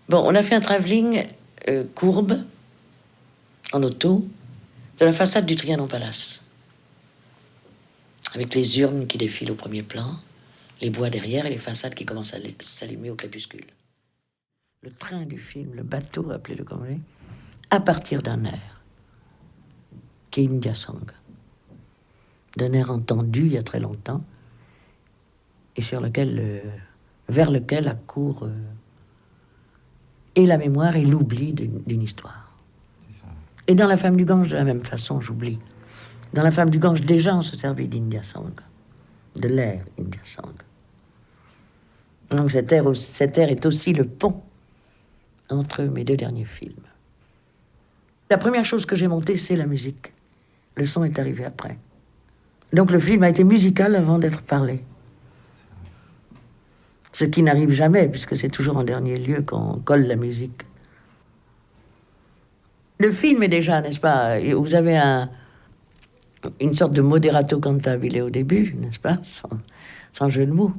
Bon, on a fait un travelling courbe, en auto, de la façade du Trianon Palace, avec les urnes qui défilent au premier plan, les bois derrière et les façades qui commencent à s'allumer au crépuscule. Le train du film, le bateau, appelez-le comme vous voulez, à partir d'un air, qui est India Song, d'un air entendu il y a très longtemps, et vers lequel accourt et la mémoire et l'oubli d'une histoire. Et dans La Femme du Gange, de la même façon, j'oublie. Dans La Femme du Gange, déjà, on se servait d'India Song, de l'air India Song. Donc cet air est aussi le pont entre mes 2 derniers films. La première chose que j'ai montée, c'est la musique. Le son est arrivé après. Donc le film a été musical avant d'être parlé. Ce qui n'arrive jamais, puisque c'est toujours en dernier lieu qu'on colle la musique. Le film est déjà, n'est-ce pas, vous avez une sorte de moderato cantabile au début, n'est-ce pas, sans jeu de mots.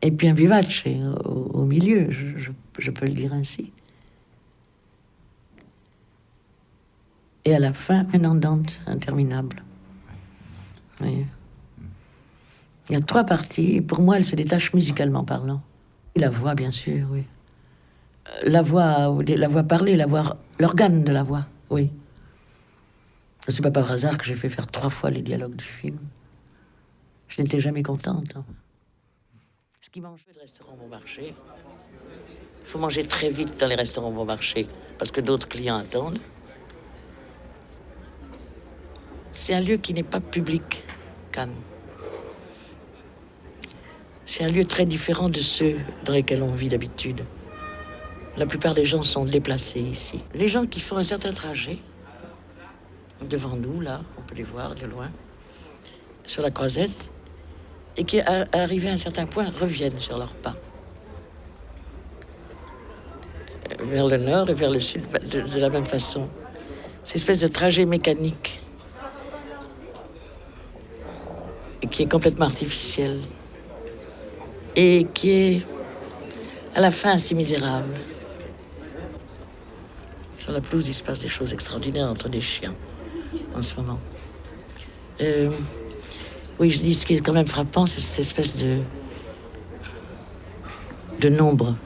Et puis un vivace au milieu, je peux le dire ainsi. Et à la fin, une andante interminable. Oui. Il y a 3 parties, et pour moi, elles se détachent musicalement parlant. Et la voix, bien sûr, oui. La voix parlée, l'organe de la voix, oui. C'est pas par hasard que j'ai fait faire 3 fois les dialogues du film. Je n'étais jamais contente. Hein. Ce qui mange, les restaurants vont marcher. Il faut manger très vite dans les restaurants vont marcher, parce que d'autres clients attendent. C'est un lieu qui n'est pas public, Cannes. C'est un lieu très différent de ceux dans lesquels on vit d'habitude. La plupart des gens sont déplacés ici. Les gens qui font un certain trajet, devant nous, là, on peut les voir de loin, sur la croisette, et qui, arrivés à un certain point, reviennent sur leurs pas. Vers le nord et vers le sud, de la même façon. Cette espèce de trajet mécanique, et qui est complètement artificiel, et qui est, à la fin, si misérable. Sur la pelouse, il se passe des choses extraordinaires entre des chiens, en ce moment. Oui, je dis, ce qui est quand même frappant, c'est cette espèce de nombre.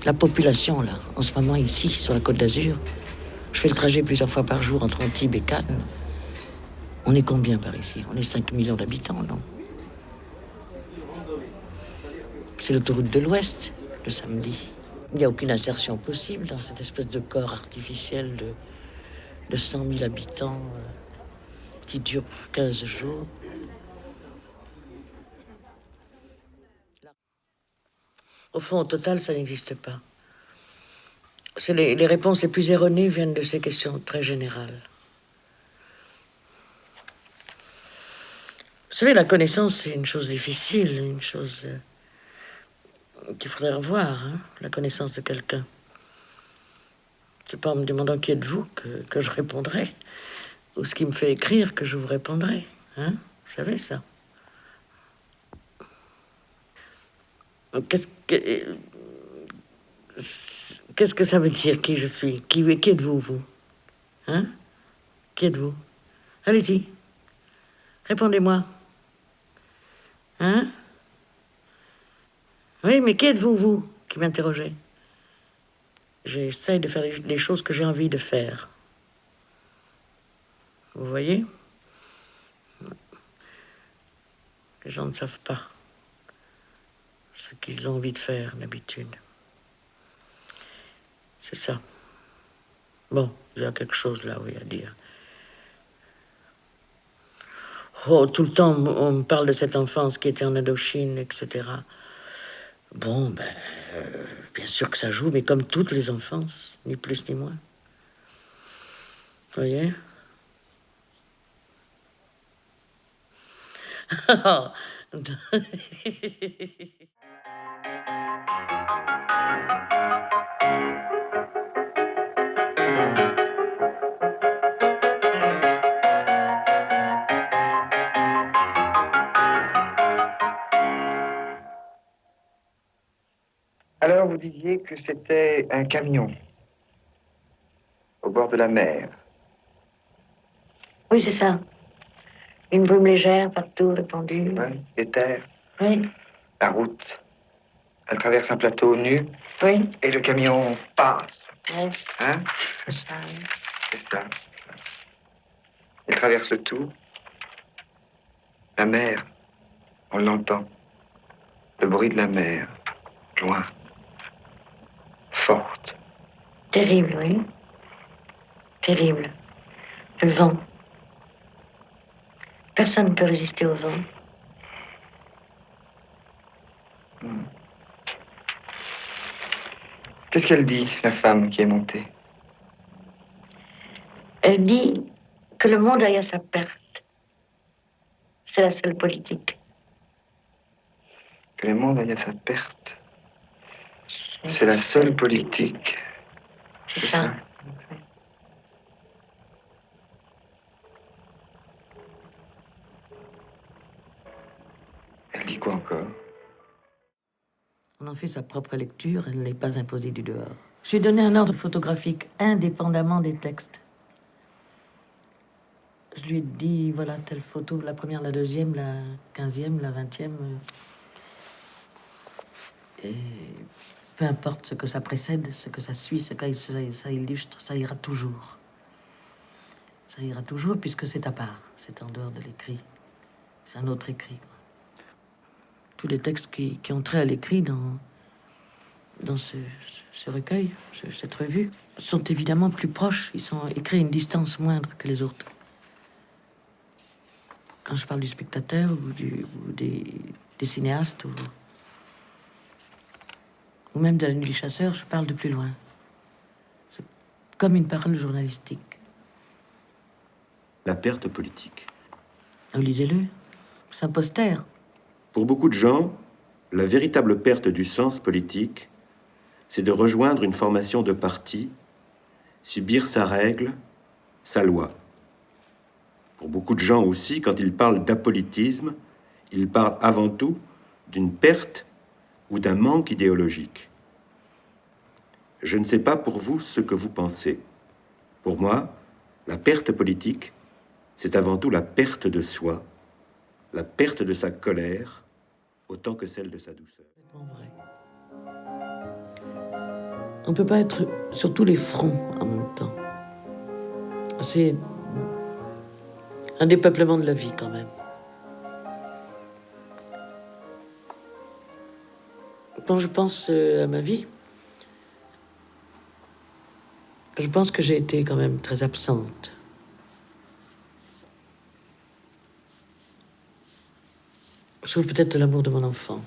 La population, là, en ce moment, ici, sur la Côte d'Azur, je fais le trajet plusieurs fois par jour entre Antibes et Cannes. On est combien par ici? On est 5 millions d'habitants, non? C'est l'autoroute de l'Ouest, le samedi. Il n'y a aucune insertion possible dans cette espèce de corps artificiel de 100 000 habitants qui dure 15 jours. Au fond, au total, ça n'existe pas. Les réponses les plus erronées viennent de ces questions très générales. Vous savez, la connaissance, c'est une chose difficile, une chose qu'il faudrait revoir, hein, la connaissance de quelqu'un. C'est pas en me demandant qui êtes-vous que je répondrai, ou ce qui me fait écrire que je vous répondrai. Hein, vous savez ça. Qu'est-ce que ça veut dire, qui je suis? Qui êtes-vous, vous? Hein? Qui êtes-vous? Allez-y. Répondez-moi. Hein? Oui, mais qui êtes-vous, vous, qui m'interrogez? J'essaye de faire les choses que j'ai envie de faire. Vous voyez? Les gens ne savent pas ce qu'ils ont envie de faire, d'habitude. C'est ça. Bon, il y a quelque chose là, oui, à dire. Oh, tout le temps, on me parle de cette enfance qui était en Indochine, etc. Bon, bien sûr que ça joue, mais comme toutes les enfances, ni plus ni moins. Vous voyez? Alors, vous disiez que c'était un camion au bord de la mer. Oui, c'est ça. Une brume légère partout répandue. Oui, des terres. Oui. La route. Elle traverse un plateau nu. Oui. Et le camion passe. Oui. Hein? C'est ça. C'est ça. Il traverse le tout. La mer, on l'entend. Le bruit de la mer, loin. Forte. Terrible, oui. Terrible. Le vent. Personne ne peut résister au vent. Qu'est-ce qu'elle dit, la femme qui est montée? Elle dit que le monde aille à sa perte. C'est la seule politique. Que le monde aille à sa perte. C'est la seule politique. C'est ça. Elle dit quoi encore? On en fait sa propre lecture, elle ne l'est pas imposée du dehors. J'ai donné un ordre photographique indépendamment des textes. Je lui ai dit, voilà, telle photo, la première, la deuxième, la 15e, la 20e. Et Peu importe ce que ça précède, ce que ça suit, ce que ça illustre, ça ira toujours. Ça ira toujours puisque c'est à part, c'est en dehors de l'écrit. C'est un autre écrit, quoi. Tous les textes qui ont trait à l'écrit dans ce recueil, cette revue, sont évidemment plus proches. Ils sont écrits à une distance moindre que les autres. Quand je parle du spectateur ou des cinéastes ou même de La Nuit des Chasseurs, je parle de plus loin. C'est comme une parole journalistique. La perte politique. Oh, lisez-le. C'est un poster. Pour beaucoup de gens, la véritable perte du sens politique, c'est de rejoindre une formation de parti, subir sa règle, sa loi. Pour beaucoup de gens aussi, quand ils parlent d'apolitisme, ils parlent avant tout d'une perte ou d'un manque idéologique. Je ne sais pas pour vous ce que vous pensez. Pour moi, la perte politique, c'est avant tout la perte de soi, la perte de sa colère, autant que celle de sa douceur. On ne peut pas être sur tous les fronts en même temps. C'est un dépeuplement de la vie quand même. Quand je pense à ma vie, je pense que j'ai été quand même très absente. Sauf peut-être de l'amour de mon enfant.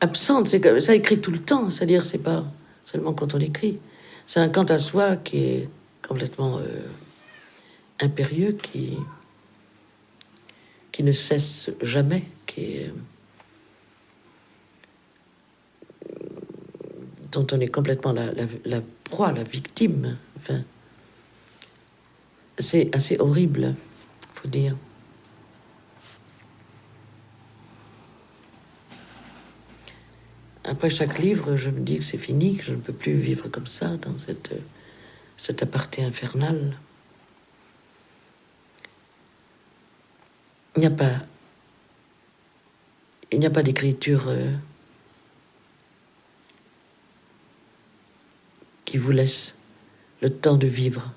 Absente, c'est comme ça, écrit tout le temps, c'est-à-dire c'est pas seulement quand on écrit. C'est un quant à soi qui est complètement impérieux, qui ne cesse jamais, dont on est complètement la proie, la victime. Enfin, c'est assez horrible, faut dire. Après chaque livre, je me dis que c'est fini, que je ne peux plus vivre comme ça, dans cet aparté infernal. Il n'y a pas d'écriture qui vous laisse le temps de vivre.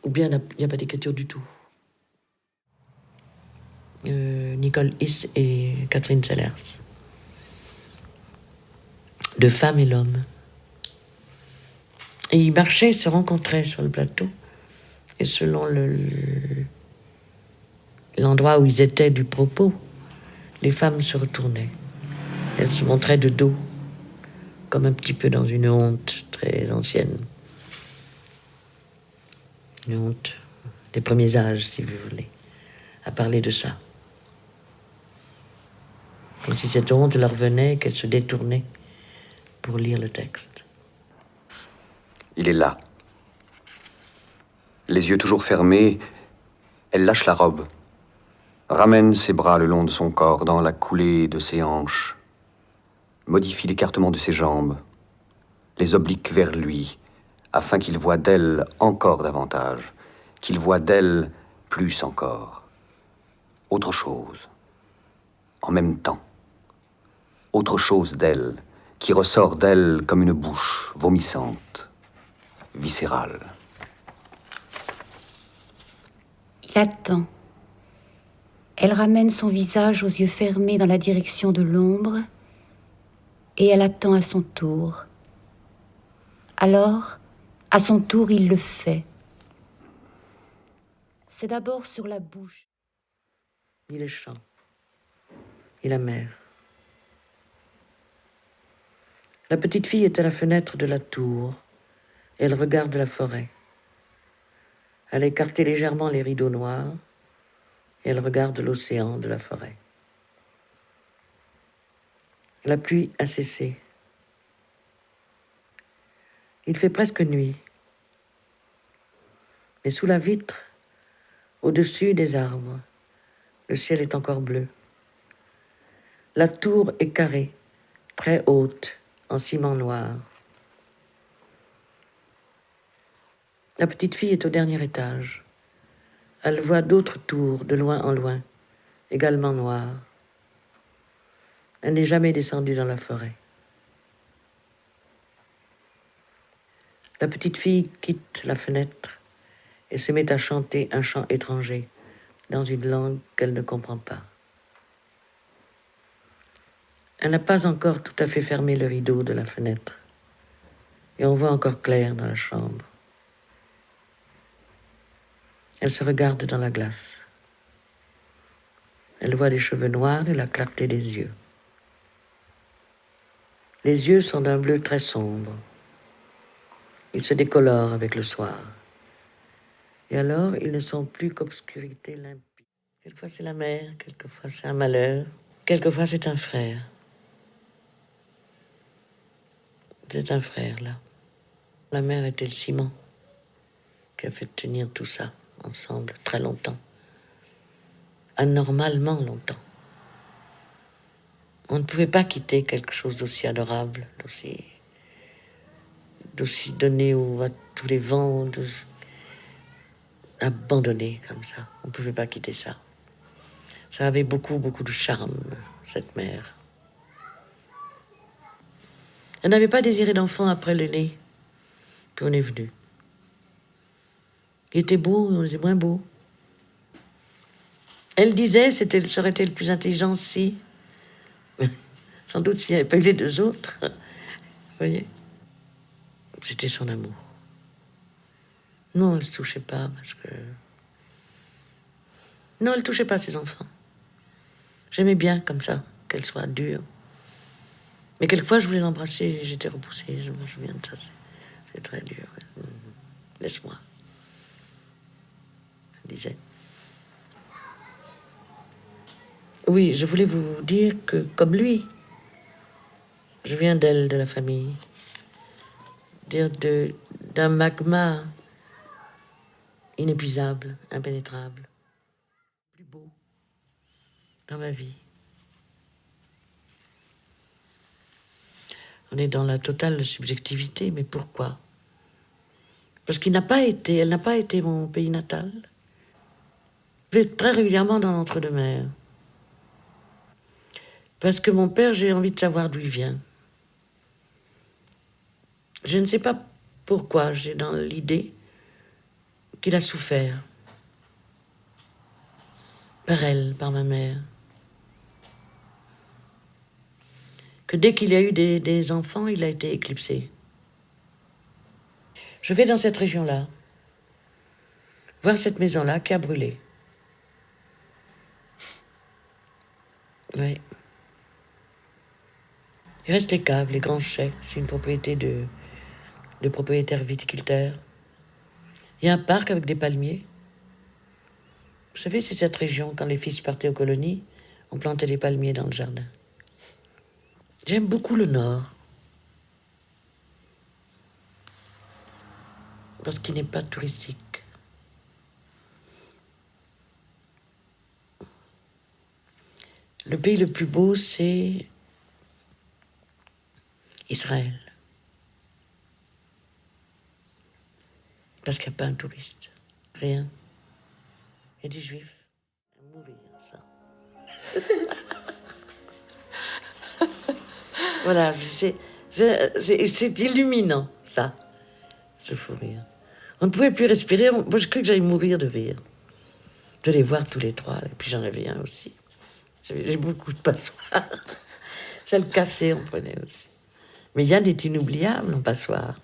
Ou bien il n'y a pas d'écriture du tout. Nicole Hiss et Catherine Sellers. De Femme et l'homme. Et ils marchaient, se rencontraient sur le plateau. Et selon l'endroit où ils étaient du propos, les femmes se retournaient. Elles se montraient de dos, comme un petit peu dans une honte très ancienne. Une honte des premiers âges, si vous voulez, à parler de ça. Comme si cette honte leur venait, qu'elles se détournaient pour lire le texte. Il est là. Les yeux toujours fermés, elle lâche la robe, ramène ses bras le long de son corps dans la coulée de ses hanches, modifie l'écartement de ses jambes, les oblique vers lui, afin qu'il voie d'elle encore davantage, qu'il voie d'elle plus encore. Autre chose, en même temps. Autre chose d'elle, qui ressort d'elle comme une bouche vomissante, viscérale. Il attend. Elle ramène son visage aux yeux fermés dans la direction de l'ombre, et elle attend à son tour. Alors, à son tour, il le fait. C'est d'abord sur la bouche. Ni les champs, ni la mer. La petite fille est à la fenêtre de la tour. Elle regarde la forêt. Elle a écarté légèrement les rideaux noirs et elle regarde l'océan de la forêt. La pluie a cessé. Il fait presque nuit. Mais sous la vitre, au-dessus des arbres, le ciel est encore bleu. La tour est carrée, très haute, en ciment noir. La petite fille est au dernier étage. Elle voit d'autres tours de loin en loin, également noire. Elle n'est jamais descendue dans la forêt. La petite fille quitte la fenêtre et se met à chanter un chant étranger dans une langue qu'elle ne comprend pas. Elle n'a pas encore tout à fait fermé le rideau de la fenêtre et on voit encore clair dans la chambre. Elle se regarde dans la glace. Elle voit les cheveux noirs et la clarté des yeux. Les yeux sont d'un bleu très sombre. Ils se décolorent avec le soir. Et alors, ils ne sont plus qu'obscurité limpide. Quelquefois c'est la mère, quelquefois c'est un malheur, quelquefois c'est un frère. C'est un frère, là. La mère était le ciment qui a fait tenir tout ça ensemble très longtemps. Anormalement longtemps. On ne pouvait pas quitter quelque chose d'aussi adorable, d'aussi donné à tous les vents, abandonné comme ça. On ne pouvait pas quitter ça. Ça avait beaucoup, beaucoup de charme, cette mère. Elle n'avait pas désiré d'enfant après l'aîné. Puis on est venu. Il était beau, on était moins beau. Elle disait, ça aurait été le plus intelligent si... Sans doute s'il n'y avait pas eu les deux autres. Vous voyez? C'était son amour. Non, elle ne se touchait pas parce que... Non, elle ne touchait pas ses enfants. J'aimais bien comme ça, qu'elle soit dure. Mais quelquefois, je voulais l'embrasser et j'étais repoussée. Je me souviens de ça. C'est très dur. Laisse-moi. Elle disait. Oui, je voulais vous dire que, comme lui, je viens d'elle, de la famille. Dire d'un magma inépuisable, impénétrable. Plus beau dans ma vie. On est dans la totale subjectivité, mais pourquoi? Parce elle n'a pas été mon pays natal. Je vais très régulièrement dans l'entre-deux-mer. Parce que mon père, j'ai envie de savoir d'où il vient. Je ne sais pas pourquoi, j'ai dans l'idée qu'il a souffert. Par elle, par ma mère. Que dès qu'il y a eu des enfants, il a été éclipsé. Je vais dans cette région-là, voir cette maison-là qui a brûlé. Oui. Il reste les caves, les grands chais. C'est une propriété de propriétaires viticulteurs. Il y a un parc avec des palmiers. Vous savez, c'est cette région, quand les fils partaient aux colonies, on plantait des palmiers dans le jardin. J'aime beaucoup le Nord. Parce qu'il n'est pas touristique. Le pays le plus beau, c'est Israël. Parce qu'il n'y a pas un touriste. Rien. Il y a des juifs. À mourir, ça. Voilà, c'est illuminant, ça. Ce fou rire. On ne pouvait plus respirer. Moi, je cru que j'allais mourir de rire. De les voir tous les trois. Et puis j'en avais un aussi. J'ai beaucoup de passoires. Celle cassée, on prenait aussi. Mais Yann est inoubliable en passoire.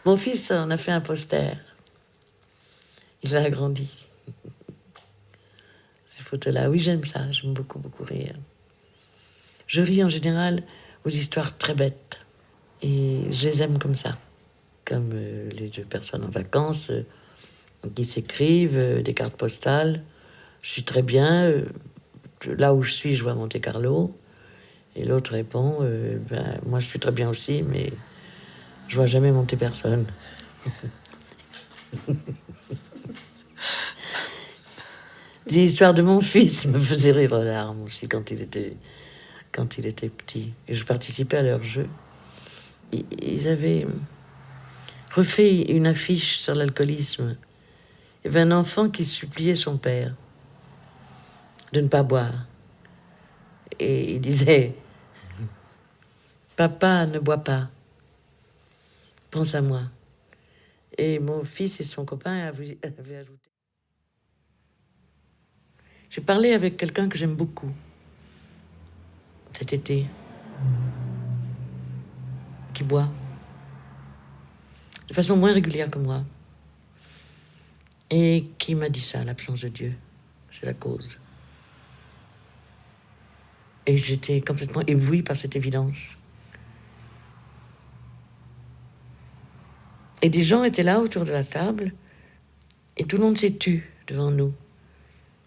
Mon fils en a fait un poster. Il l'a agrandi. Ces photos-là, oui, j'aime ça. J'aime beaucoup, beaucoup rire. Je ris en général aux histoires très bêtes. Et je les aime comme ça. Comme les deux personnes en vacances qui s'écrivent des cartes postales. Je suis très bien. Là où je suis, je vois Monte Carlo. Et l'autre répond, moi je suis très bien aussi, mais je vois jamais monter personne. L'histoire de mon fils me faisait rire aux larmes aussi quand il était petit. Et je participais à leur jeu. Ils avaient refait une affiche sur l'alcoolisme. Il y avait un enfant qui suppliait son père de ne pas boire. Et il disait, papa, ne bois pas, pense à moi. Et mon fils et son copain avaient ajouté. J'ai parlé avec quelqu'un que j'aime beaucoup cet été, qui boit de façon moins régulière que moi, et qui m'a dit ça, l'absence de Dieu, c'est la cause. Et j'étais complètement éblouie par cette évidence. Et des gens étaient là autour de la table, et tout le monde s'est tu devant nous.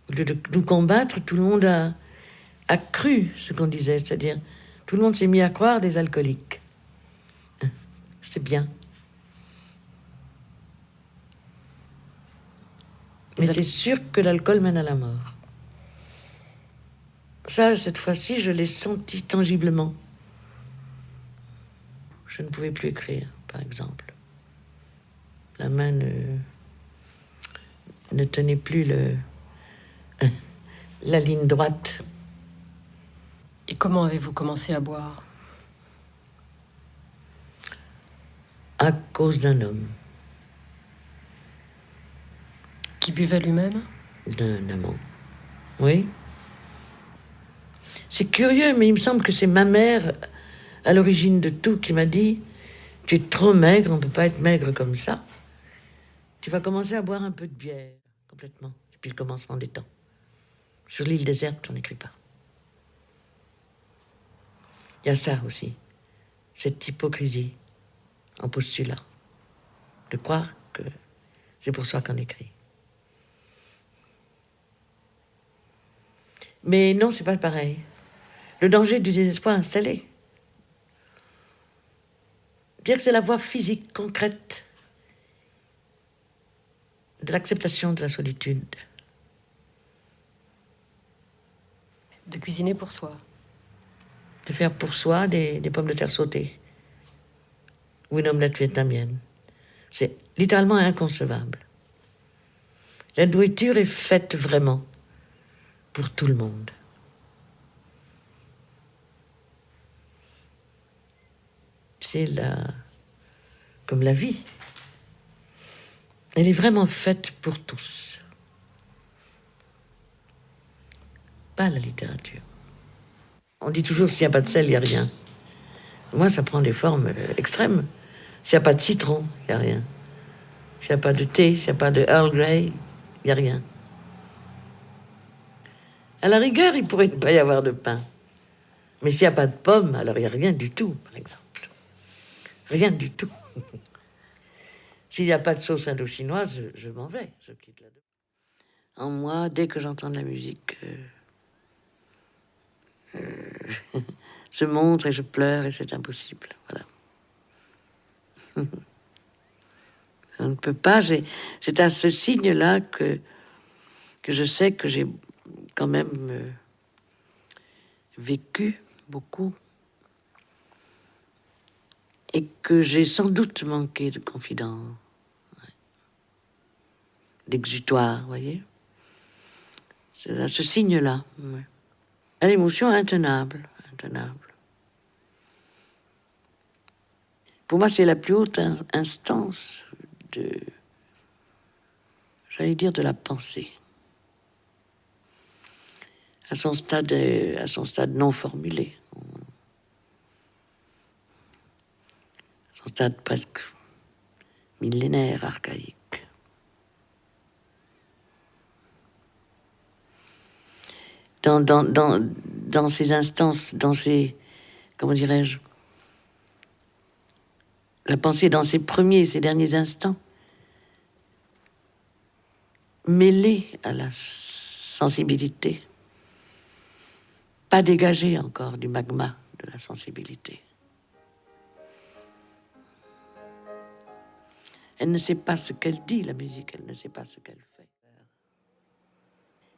Au lieu de nous combattre, tout le monde a cru ce qu'on disait, c'est-à-dire tout le monde s'est mis à croire des alcooliques. C'était bien. Mais c'est sûr que l'alcool mène à la mort. Ça, cette fois-ci, je l'ai senti tangiblement. Je ne pouvais plus écrire, par exemple. La main ne tenait plus la ligne droite. Et comment avez-vous commencé à boire? À cause d'un homme. Qui buvait lui-même? D'un amant. Oui. C'est curieux, mais il me semble que c'est ma mère, à l'origine de tout, qui m'a dit « Tu es trop maigre, on ne peut pas être maigre comme ça. Tu vas commencer à boire un peu de bière, complètement, depuis le commencement des temps. Sur l'île déserte, on n'écrit pas. » Il y a ça aussi, cette hypocrisie en postulat, de croire que c'est pour soi qu'on écrit. Mais non, c'est pas pareil. Le danger du désespoir installé. Dire que c'est la voie physique, concrète, de l'acceptation de la solitude. De cuisiner pour soi. De faire pour soi des pommes de terre sautées. Ou une omelette vietnamienne. C'est littéralement inconcevable. La nourriture est faite vraiment pour tout le monde. C'est comme la vie. Elle est vraiment faite pour tous. Pas la littérature. On dit toujours, s'il n'y a pas de sel, il n'y a rien. Moi, ça prend des formes extrêmes. S'il n'y a pas de citron, il n'y a rien. S'il n'y a pas de thé, s'il n'y a pas de Earl Grey, il n'y a rien. À la rigueur, il pourrait ne pas y avoir de pain. Mais s'il n'y a pas de pommes, alors il n'y a rien du tout, par exemple. Rien du tout. S'il n'y a pas de sauce indo-chinoise, je m'en vais, je quitte là-dedans. En moi, dès que j'entends de la musique, se montre et je pleure et c'est impossible. Voilà. On ne peut pas. C'est à ce signe-là que je sais que j'ai quand même vécu beaucoup et que j'ai sans doute manqué de confident, d'exutoire, vous voyez. C'est à ce signe-là. Ouais. À l'émotion intenable. Pour moi, c'est la plus haute instance j'allais dire, de la pensée. À son stade non formulé. À son stade presque millénaire, archaïque. Dans ces instances, comment dirais-je, la pensée dans ses premiers et ses derniers instants, mêlée à la sensibilité, pas dégagée encore du magma de la sensibilité. Elle ne sait pas ce qu'elle dit, la musique, elle ne sait pas ce qu'elle fait.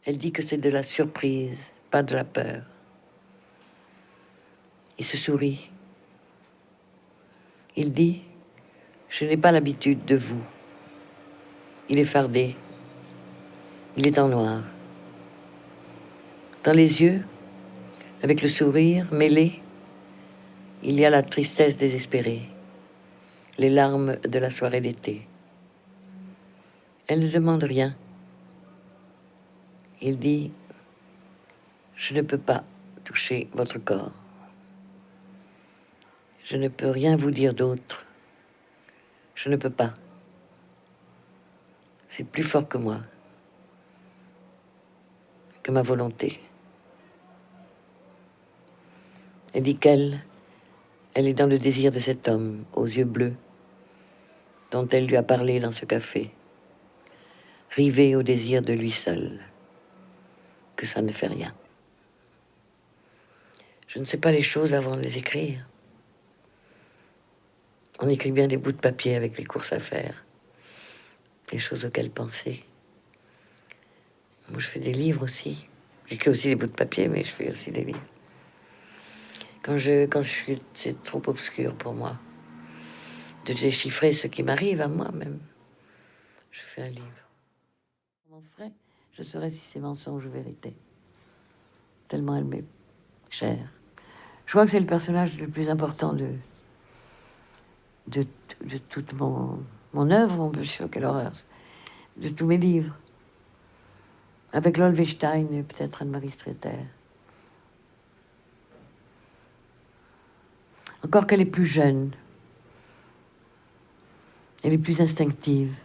Elle dit que c'est de la surprise, pas de la peur. Il se sourit. Il dit, je n'ai pas l'habitude de vous. Il est fardé. Il est en noir. Dans les yeux, avec le sourire mêlé, il y a la tristesse désespérée, les larmes de la soirée d'été. Elle ne demande rien. Il dit « Je ne peux pas toucher votre corps. Je ne peux rien vous dire d'autre. Je ne peux pas. C'est plus fort que moi, que ma volonté. » Elle dit qu'elle est dans le désir de cet homme aux yeux bleus dont elle lui a parlé dans ce café, rivée au désir de lui seul, que ça ne fait rien. Je ne sais pas les choses avant de les écrire. On écrit bien des bouts de papier avec les courses à faire, les choses auxquelles penser. Moi, je fais des livres aussi. J'écris aussi des bouts de papier, mais je fais aussi des livres. Quand c'est trop obscur pour moi de déchiffrer ce qui m'arrive à moi même, je fais un livre. Comment ferais, je saurais si c'est mensonge ou vérité. Tellement elle m'est chère. Je crois que c'est le personnage le plus important de toute mon œuvre, mon monsieur, quelle horreur, de tous mes livres. Avec Lolvestein et peut-être Anne-Marie Streeter. Encore qu'elle est plus jeune, elle est plus instinctive.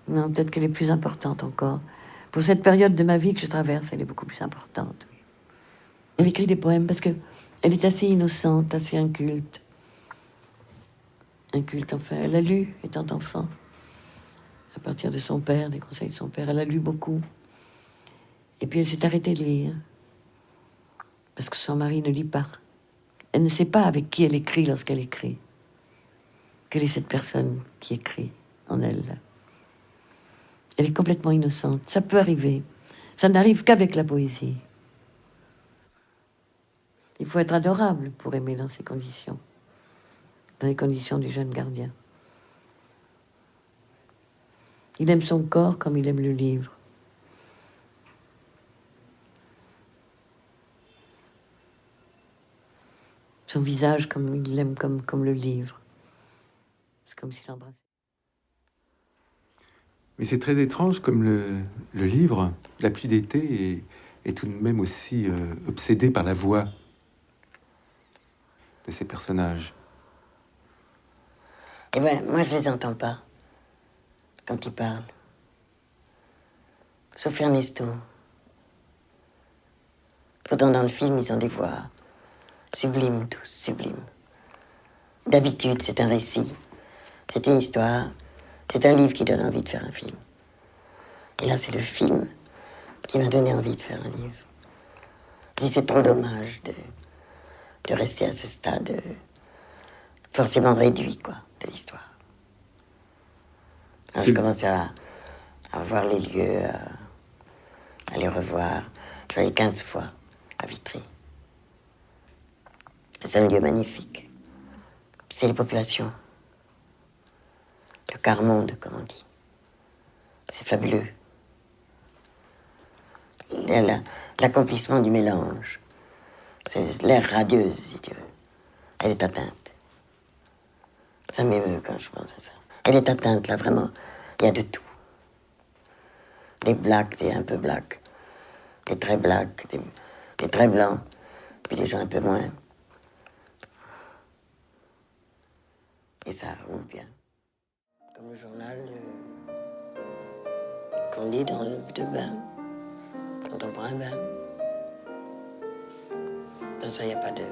Non, peut-être qu'elle est plus importante encore. Pour cette période de ma vie que je traverse, elle est beaucoup plus importante. Elle écrit des poèmes parce que elle est assez innocente, assez inculte. Inculte, enfin, elle a lu, étant enfant, à partir de son père, des conseils de son père. Elle a lu beaucoup. Et puis elle s'est arrêtée de lire. Parce que son mari ne lit pas. Elle ne sait pas avec qui elle écrit lorsqu'elle écrit. Quelle est cette personne qui écrit en elle? Elle est complètement innocente. Ça peut arriver. Ça n'arrive qu'avec la poésie. Il faut être adorable pour aimer dans ces conditions. Dans les conditions du jeune gardien. Il aime son corps comme il aime le livre. Son visage comme il l'aime, comme le livre. C'est comme s'il l'embrassait. Mais c'est très étrange comme le livre, La pluie d'été, est tout de même aussi obsédé par la voix de ces personnages. Eh ben, moi, je les entends pas quand ils parlent. Sauf Ernesto. Pourtant, dans le film, ils ont des voix sublimes, tous, sublimes. D'habitude, c'est un récit, c'est une histoire, c'est un livre qui donne envie de faire un film. Et là, c'est le film qui m'a donné envie de faire un livre. Je dis, c'est trop dommage de rester à ce stade forcément réduit, quoi, de l'histoire. J'ai commencé à voir les lieux, à les revoir. Je suis allé 15 fois à Vitry. C'est un lieu magnifique. C'est les populations. Le quart-monde, comme on dit. C'est fabuleux. L'accomplissement du mélange. C'est l'air radieuse, si tu veux. Elle est atteinte. Ça m'émeut quand je pense à ça. Elle est atteinte, là, vraiment. Il y a de tout. Des blacks, des un peu blacks. Des très blacks, des très blancs. Puis des gens un peu moins. Et ça roule bien. Comme le journal qu'on lit dans le de bain, quand on prend un bain. Dans ça, il n'y a pas de...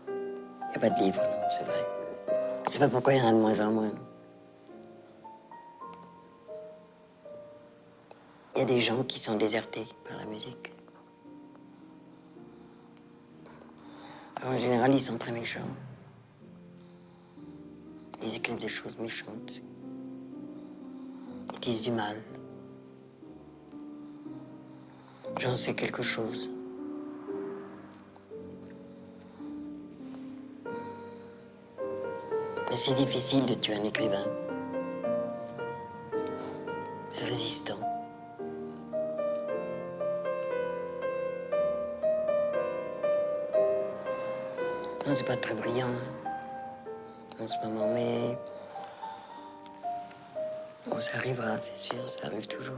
Il n'y a pas de livre, non, c'est vrai. Je ne sais pas pourquoi il y en a de moins en moins. Il y a des gens qui sont désertés par la musique. En général, ils sont très méchants. Ils écrivent des choses méchantes. Ils disent du mal. J'en sais quelque chose. Mais c'est difficile de tuer un écrivain. C'est résistant. Non, c'est pas très brillant en ce moment, mais bon, ça arrivera, c'est sûr, ça arrive toujours.